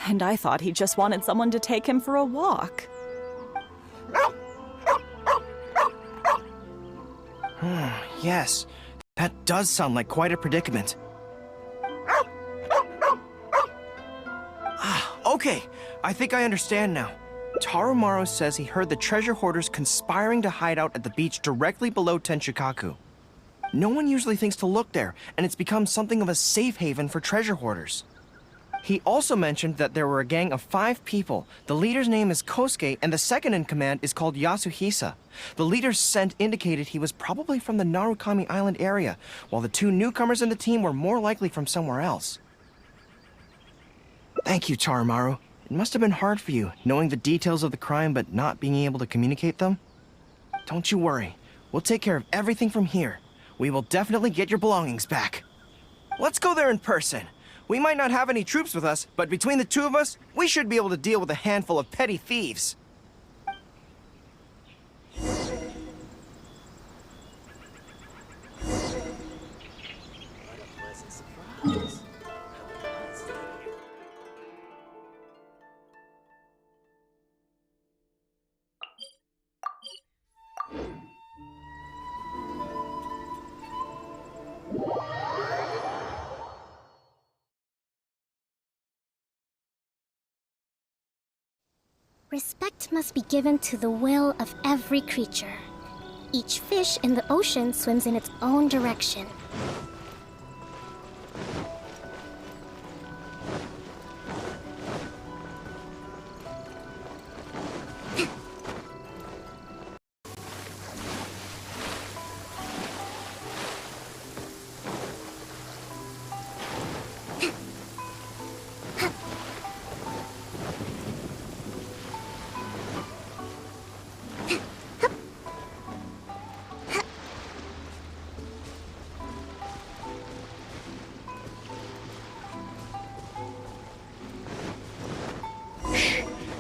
And I thought he just wanted someone to take him for a walk. Yes, that does sound like quite a predicament. Okay, I think I understand now. Tarumaru says he heard the treasure hoarders conspiring to hide out at the beach directly below Tenshikaku. No one usually thinks to look there, and it's become something of a safe haven for treasure hoarders. He also mentioned that there were a gang of 5 people. The leader's name is Kosuke, and the second in command is called Yasuhisa. The leader's scent indicated he was probably from the Narukami Island area, while the 2 newcomers in the team were more likely from somewhere else. Thank you, Tarumaru. It must have been hard for you, knowing the details of the crime but not being able to communicate them. Don't you worry. We'll take care of everything from here. We will definitely get your belongings back. Let's go there in person. We might not have any troops with us, but between the 2 of us, we should be able to deal with a handful of petty thieves. Respect must be given to the will of every creature. Each fish in the ocean swims in its own direction.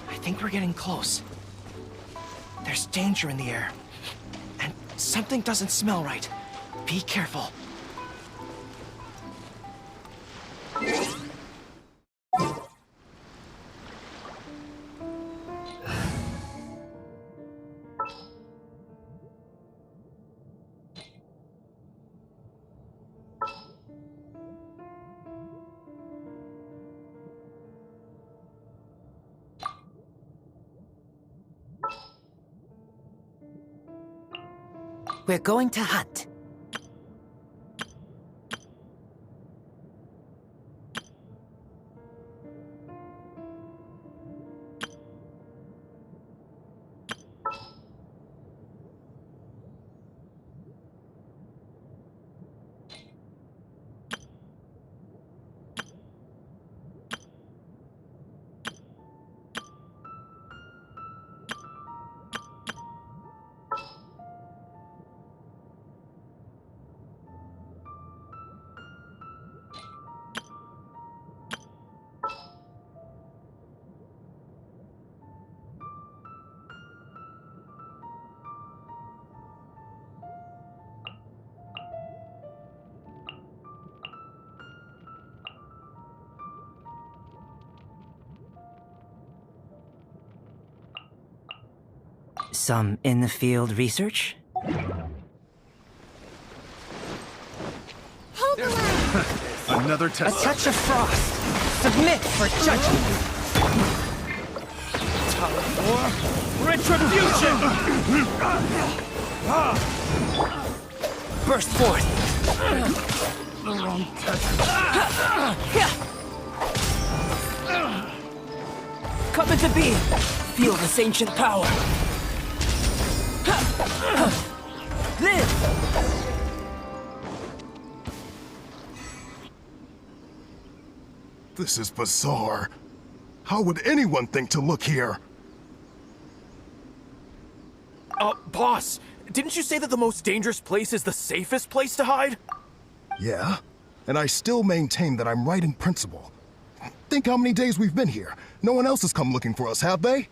I think we're getting close. There's danger in the air. And something doesn't smell right. Be careful. We're going to hunt. Some in-the-field research? Hold the line! Another A test. touch of frost. Submit for judgment. Retribution! Burst forth. The wrong test. come into being. Feel this ancient power. This! This is bizarre. How would anyone think to look here? Boss, didn't you say that the most dangerous place is the safest place to hide? Yeah, and I still maintain that I'm right in principle. Think how many days we've been here. No one else has come looking for us, have they?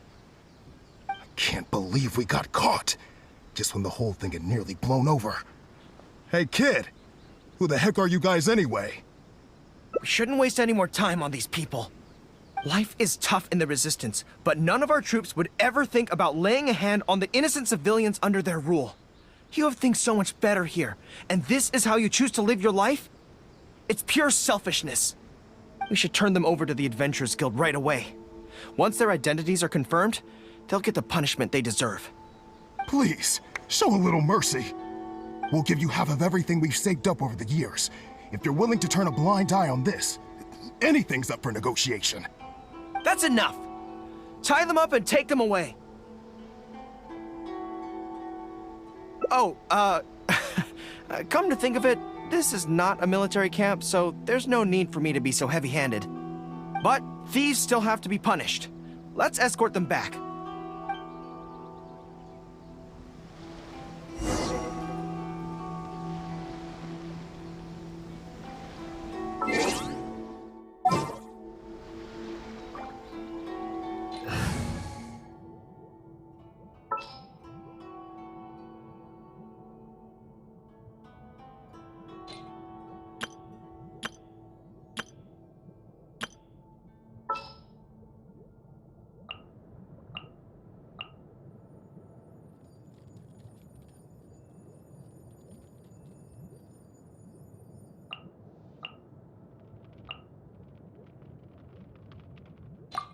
I can't believe we got caught. Just when the whole thing had nearly blown over. Hey, kid! Who the heck are you guys anyway? We shouldn't waste any more time on these people. Life is tough in the Resistance, but none of our troops would ever think about laying a hand on the innocent civilians under their rule. You have things so much better here, and this is how you choose to live your life? It's pure selfishness. We should turn them over to the Adventurers Guild right away. Once their identities are confirmed, they'll get the punishment they deserve. Please, show a little mercy. We'll give you half of everything we've saved up over the years. If you're willing to turn a blind eye on this, anything's up for negotiation. That's enough! Tie them up and take them away. Oh, come to think of it, this is not a military camp, so there's no need for me to be so heavy-handed. But thieves still have to be punished. Let's escort them back.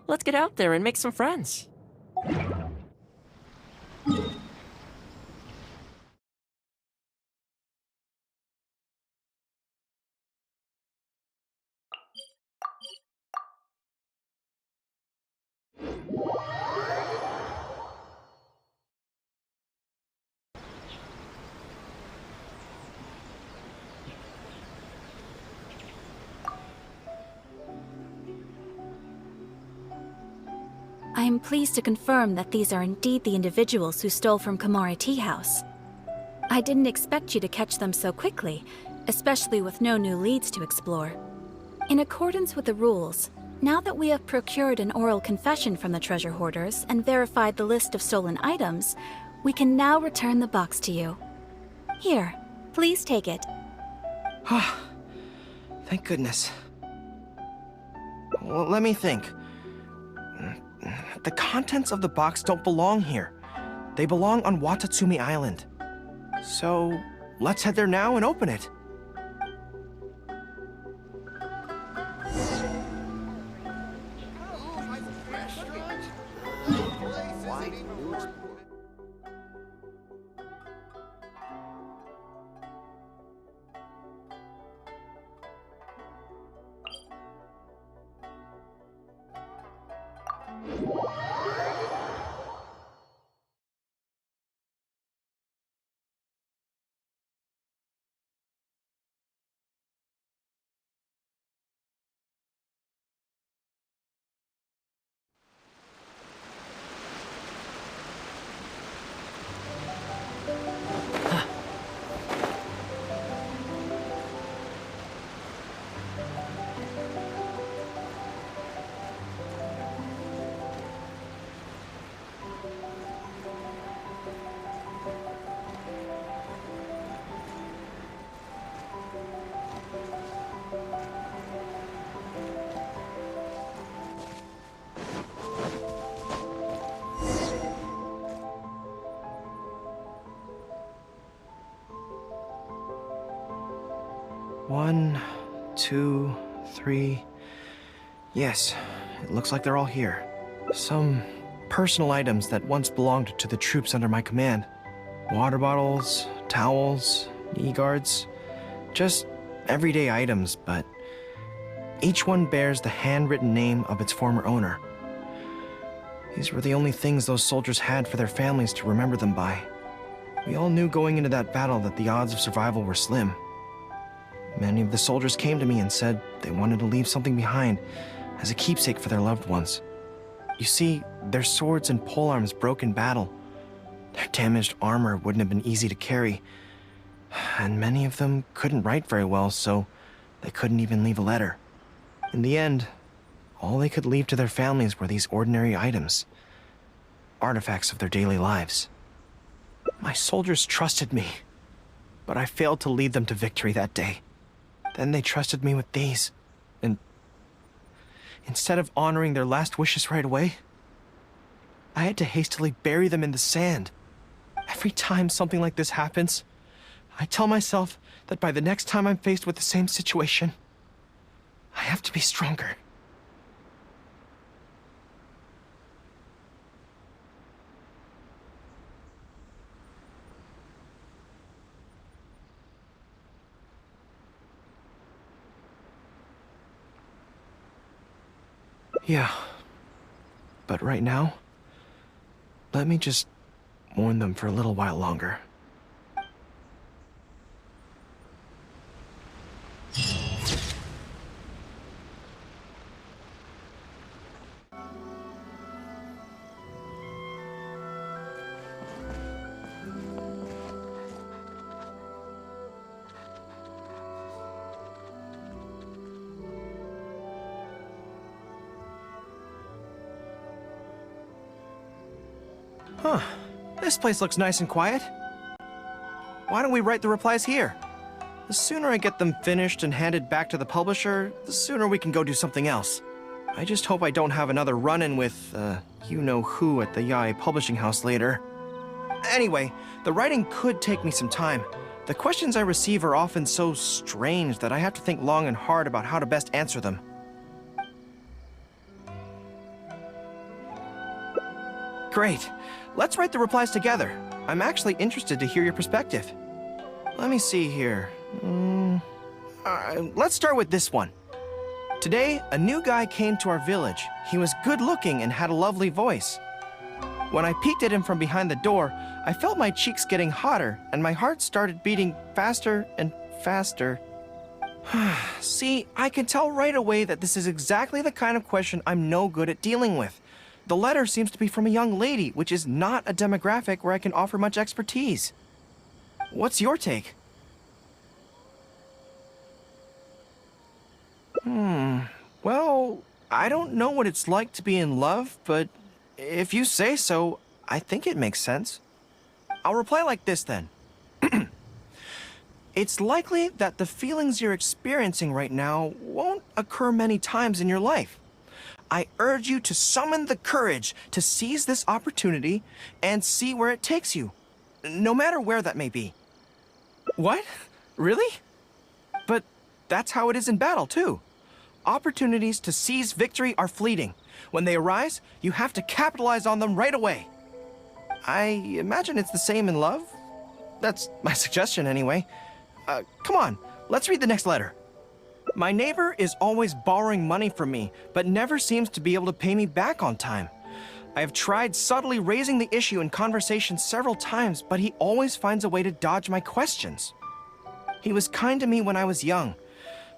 Let's get out there and make some friends. I am pleased to confirm that these are indeed the individuals who stole from Kamari Tea House. I didn't expect you to catch them so quickly, especially with no new leads to explore. In accordance with the rules, now that we have procured an oral confession from the treasure hoarders and verified the list of stolen items, we can now return the box to you. Here, please take it. Thank goodness. Well, let me think. The contents of the box don't belong here. They belong on Watatsumi Island. So, let's head there now and open it. One, two, three. Yes, it looks like they're all here. Some personal items that once belonged to the troops under my command. Water bottles, towels, knee guards. Just everyday items, but each one bears the handwritten name of its former owner. These were the only things those soldiers had for their families to remember them by. We all knew going into that battle that the odds of survival were slim. Many of the soldiers came to me and said they wanted to leave something behind as a keepsake for their loved ones. You see, their swords and polearms broke in battle. Their damaged armor wouldn't have been easy to carry, and many of them couldn't write very well, so they couldn't even leave a letter. In the end, all they could leave to their families were these ordinary items, artifacts of their daily lives. My soldiers trusted me, but I failed to lead them to victory that day. Then they trusted me with these, and instead of honoring their last wishes right away, I had to hastily bury them in the sand. Every time something like this happens, I tell myself that by the next time I'm faced with the same situation, I have to be stronger. Yeah, but right now, let me just mourn them for a little while longer. Huh. This place looks nice and quiet. Why don't we write the replies here? The sooner I get them finished and handed back to the publisher, the sooner we can go do something else. I just hope I don't have another run-in with, you-know-who at the Yae Publishing House later. Anyway, the writing could take me some time. The questions I receive are often so strange that I have to think long and hard about how to best answer them. Great. Let's write the replies together. I'm actually interested to hear your perspective. Let me see here. Let's start with this one. Today, a new guy came to our village. He was good-looking and had a lovely voice. When I peeked at him from behind the door, I felt my cheeks getting hotter, and my heart started beating faster and faster. See, I can tell right away that this is exactly the kind of question I'm no good at dealing with. The letter seems to be from a young lady, which is not a demographic where I can offer much expertise. What's your take? Well, I don't know what it's like to be in love, but if you say so, I think it makes sense. I'll reply like this then. It's likely that the feelings you're experiencing right now won't occur many times in your life. I urge you to summon the courage to seize this opportunity and see where it takes you, no matter where that may be. What? Really? But that's how it is in battle, too. Opportunities to seize victory are fleeting. When they arise, you have to capitalize on them right away. I imagine it's the same in love. That's my suggestion, anyway. Come on, let's read the next letter. My neighbor is always borrowing money from me, but never seems to be able to pay me back on time. I have tried subtly raising the issue in conversation several times, but he always finds a way to dodge my questions. He was kind to me when I was young.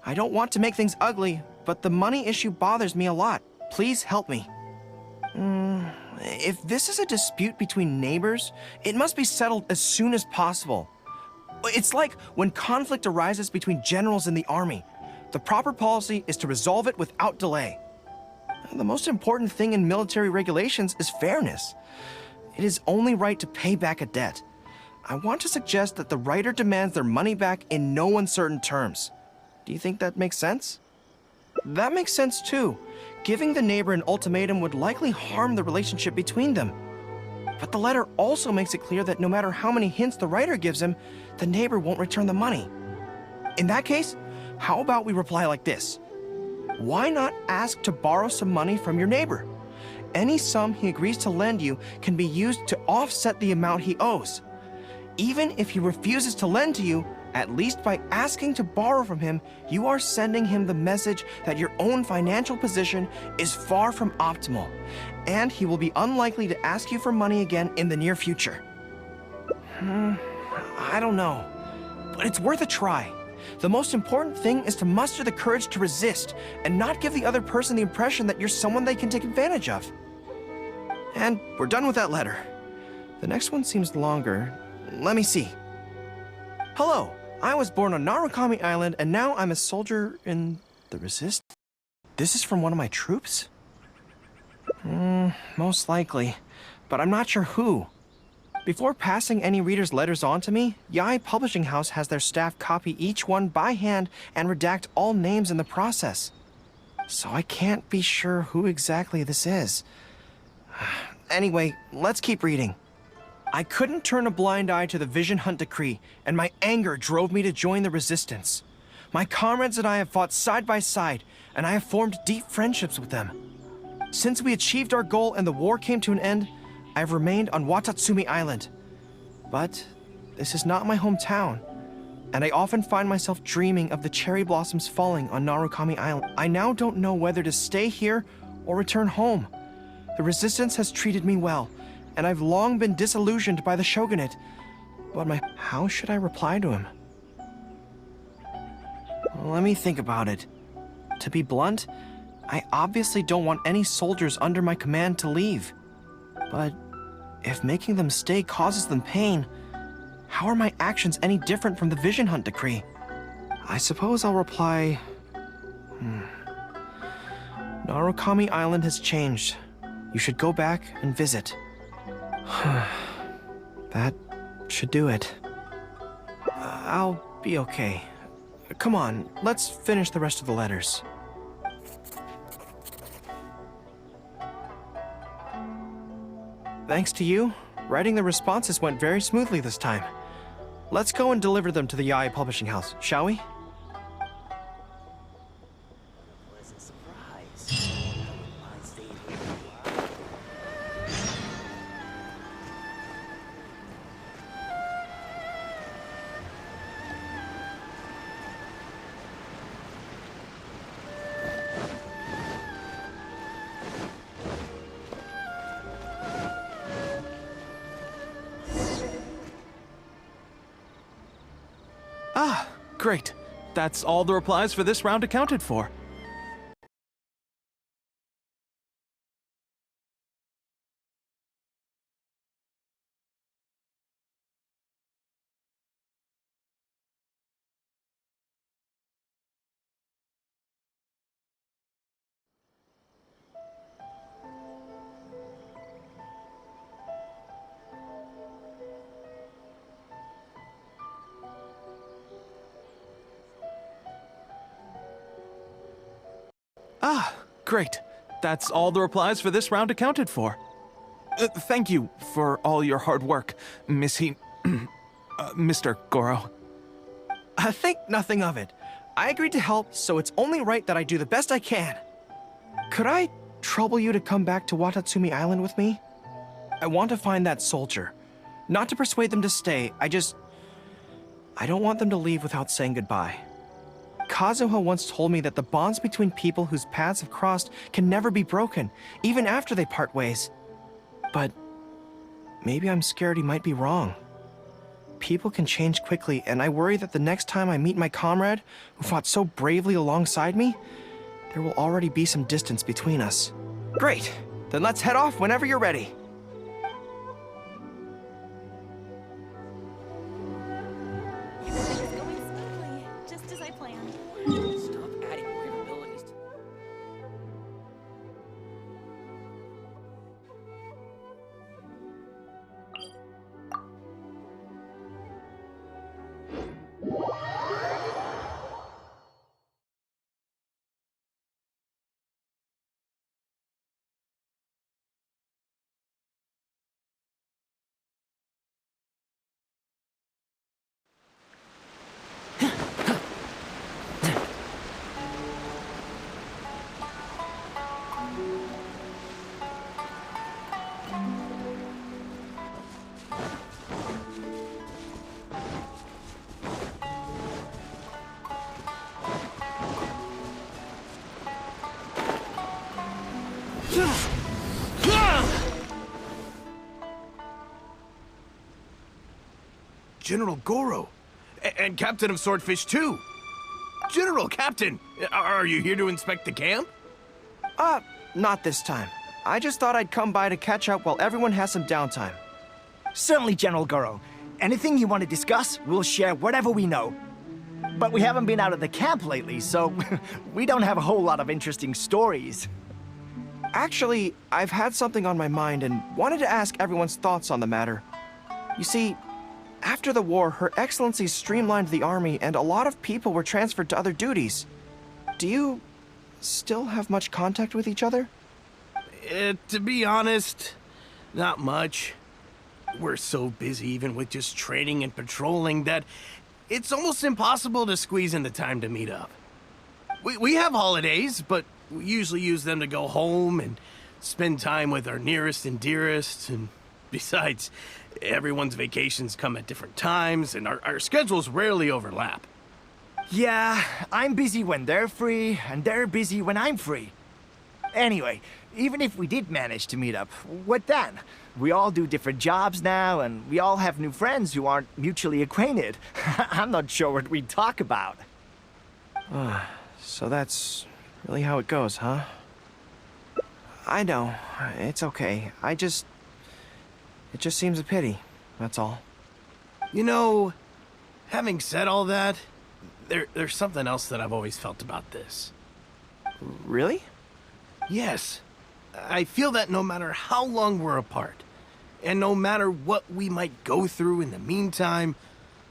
I don't want to make things ugly, but the money issue bothers me a lot. Please help me. If this is a dispute between neighbors, it must be settled as soon as possible. It's like when conflict arises between generals in the army. The proper policy is to resolve it without delay. The most important thing in military regulations is fairness. It is only right to pay back a debt. I want to suggest that the writer demands their money back in no uncertain terms. Do you think that makes sense? That makes sense too. Giving the neighbor an ultimatum would likely harm the relationship between them. But the letter also makes it clear that no matter how many hints the writer gives him, the neighbor won't return the money. In that case, how about we reply like this? Why not ask to borrow some money from your neighbor? Any sum he agrees to lend you can be used to offset the amount he owes. Even if he refuses to lend to you, at least by asking to borrow from him, you are sending him the message that your own financial position is far from optimal, and he will be unlikely to ask you for money again in the near future. I don't know, but it's worth a try. The most important thing is to muster the courage to resist and not give the other person the impression that you're someone they can take advantage of. And we're done with that letter. The next one seems longer. Let me see. Hello, I was born on Narukami Island and now I'm a soldier in the Resist. This is from one of my troops? Most likely, but I'm not sure who. Before passing any reader's letters on to me, Yae Publishing House has their staff copy each one by hand and redact all names in the process. So I can't be sure who exactly this is. Anyway, let's keep reading. I couldn't turn a blind eye to the Vision Hunt decree, and my anger drove me to join the resistance. My comrades and I have fought side by side, and I have formed deep friendships with them. Since we achieved our goal and the war came to an end, I have remained on Watatsumi Island. But this is not my hometown, and I often find myself dreaming of the cherry blossoms falling on Narukami Island. I now don't know whether to stay here or return home. The resistance has treated me well, and I've long been disillusioned by the shogunate. But how should I reply to him? Let me think about it. To be blunt, I obviously don't want any soldiers under my command to leave. But if making them stay causes them pain, how are my actions any different from the Vision Hunt decree? I suppose I'll reply... Narukami Island has changed. You should go back and visit. That should do it. I'll be okay. Come on, let's finish the rest of the letters. Thanks to you, writing the responses went very smoothly this time. Let's go and deliver them to the Yae Publishing House, shall we? Ah, great. That's all the replies for this round accounted for. Ah, great. That's all the replies for this round accounted for. Thank you for all your hard work, Mr. GOROU. Think nothing of it. I agreed to help, so it's only right that I do the best I can. Could I trouble you to come back to Watatsumi Island with me? I want to find that soldier. Not to persuade them to stay, I don't want them to leave without saying goodbye. Kazuha once told me that the bonds between people whose paths have crossed can never be broken, even after they part ways. But maybe I'm scared he might be wrong. People can change quickly, and I worry that the next time I meet my comrade, who fought so bravely alongside me, there will already be some distance between us. Great! Then let's head off whenever you're ready. General GOROU. And Captain of Swordfish, too. General, Captain, are you here to inspect the camp? Not this time. I just thought I'd come by to catch up while everyone has some downtime. Certainly, General GOROU. Anything you want to discuss, we'll share whatever we know. But we haven't been out of the camp lately, so we don't have a whole lot of interesting stories. Actually, I've had something on my mind and wanted to ask everyone's thoughts on the matter. You see, after the war, Her Excellency streamlined the army and a lot of people were transferred to other duties. Do you still have much contact with each other? To be honest, not much. We're so busy even with just training and patrolling that it's almost impossible to squeeze in the time to meet up. We have holidays, but we usually use them to go home and spend time with our nearest and dearest, and besides, everyone's vacations come at different times, and our schedules rarely overlap. Yeah, I'm busy when they're free, and they're busy when I'm free. Anyway, even if we did manage to meet up, what then? We all do different jobs now, and we all have new friends who aren't mutually acquainted. I'm not sure what we'd talk about. So that's really how it goes, huh? I know. It's okay. It just seems a pity, that's all. You know, having said all that, there's something else that I've always felt about this. Really? Yes. I feel that no matter how long we're apart, and no matter what we might go through in the meantime,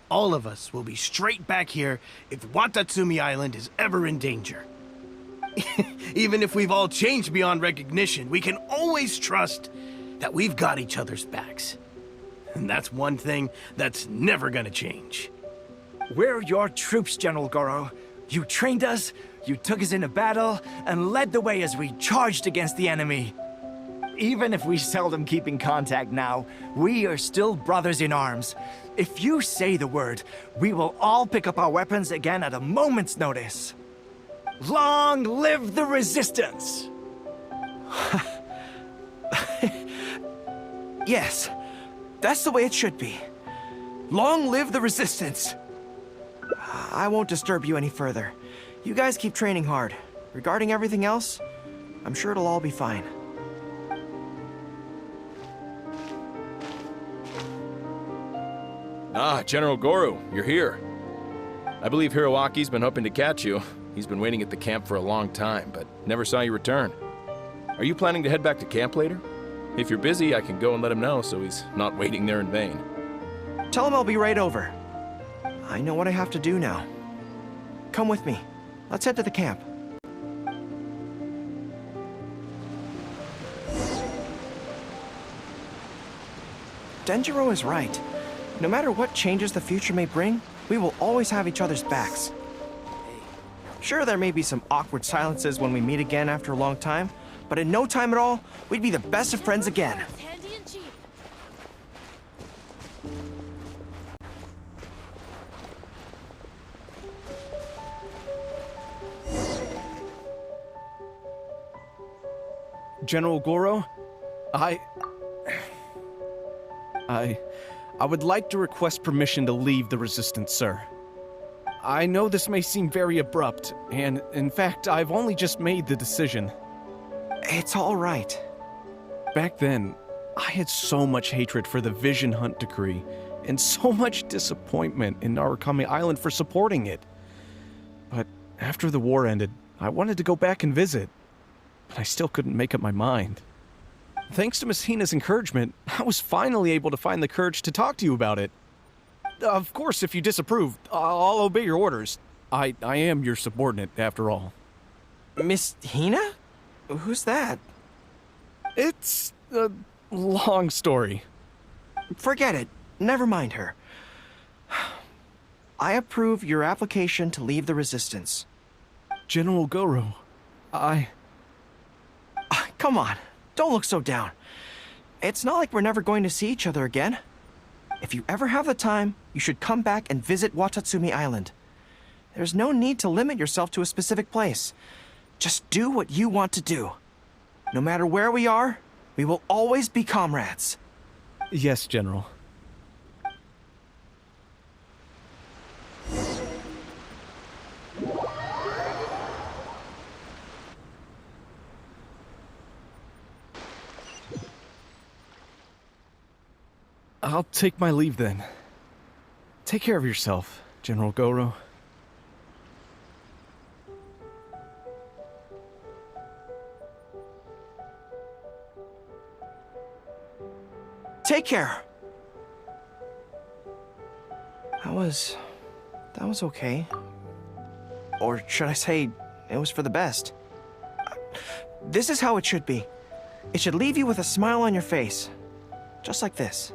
all of us will be straight back here if Watatsumi Island is ever in danger. Even if we've all changed beyond recognition, we can always trust that we've got each other's backs. And that's one thing that's never gonna change. We're your troops, General GOROU. You trained us, you took us into battle, and led the way as we charged against the enemy. Even if we seldom keep in contact now, we are still brothers in arms. If you say the word, we will all pick up our weapons again at a moment's notice. Long live the resistance! Yes, that's the way it should be. Long live the resistance! I won't disturb you any further. You guys keep training hard. Regarding everything else, I'm sure it'll all be fine. Ah, General GOROU, you're here. I believe Hiroaki's been hoping to catch you. He's been waiting at the camp for a long time, but never saw you return. Are you planning to head back to camp later? If you're busy, I can go and let him know so he's not waiting there in vain. Tell him I'll be right over. I know what I have to do now. Come with me. Let's head to the camp. Denjiro is right. No matter what changes the future may bring, we will always have each other's backs. Sure, there may be some awkward silences when we meet again after a long time, but in no time at all, we'd be the best of friends again. General GOROU, I would like to request permission to leave the Resistance, sir. I know this may seem very abrupt, and in fact, I've only just made the decision. It's all right. Back then, I had so much hatred for the Vision Hunt decree, and so much disappointment in Narukami Island for supporting it. But after the war ended, I wanted to go back and visit, but I still couldn't make up my mind. Thanks to Miss Hina's encouragement, I was finally able to find the courage to talk to you about it. Of course, if you disapprove, I'll obey your orders. I am your subordinate, after all. Miss Hina? Who's that? It's a long story. Forget it. Never mind her. I approve your application to leave the Resistance. General GOROU, Come on. Don't look so down. It's not like we're never going to see each other again. If you ever have the time, you should come back and visit Watatsumi Island. There's no need to limit yourself to a specific place. Just do what you want to do. No matter where we are, we will always be comrades. Yes, General. I'll take my leave then. Take care of yourself, General GOROU. Take care. That was okay. Or should I say, it was for the best. This is how it should be. It should leave you with a smile on your face. Just like this.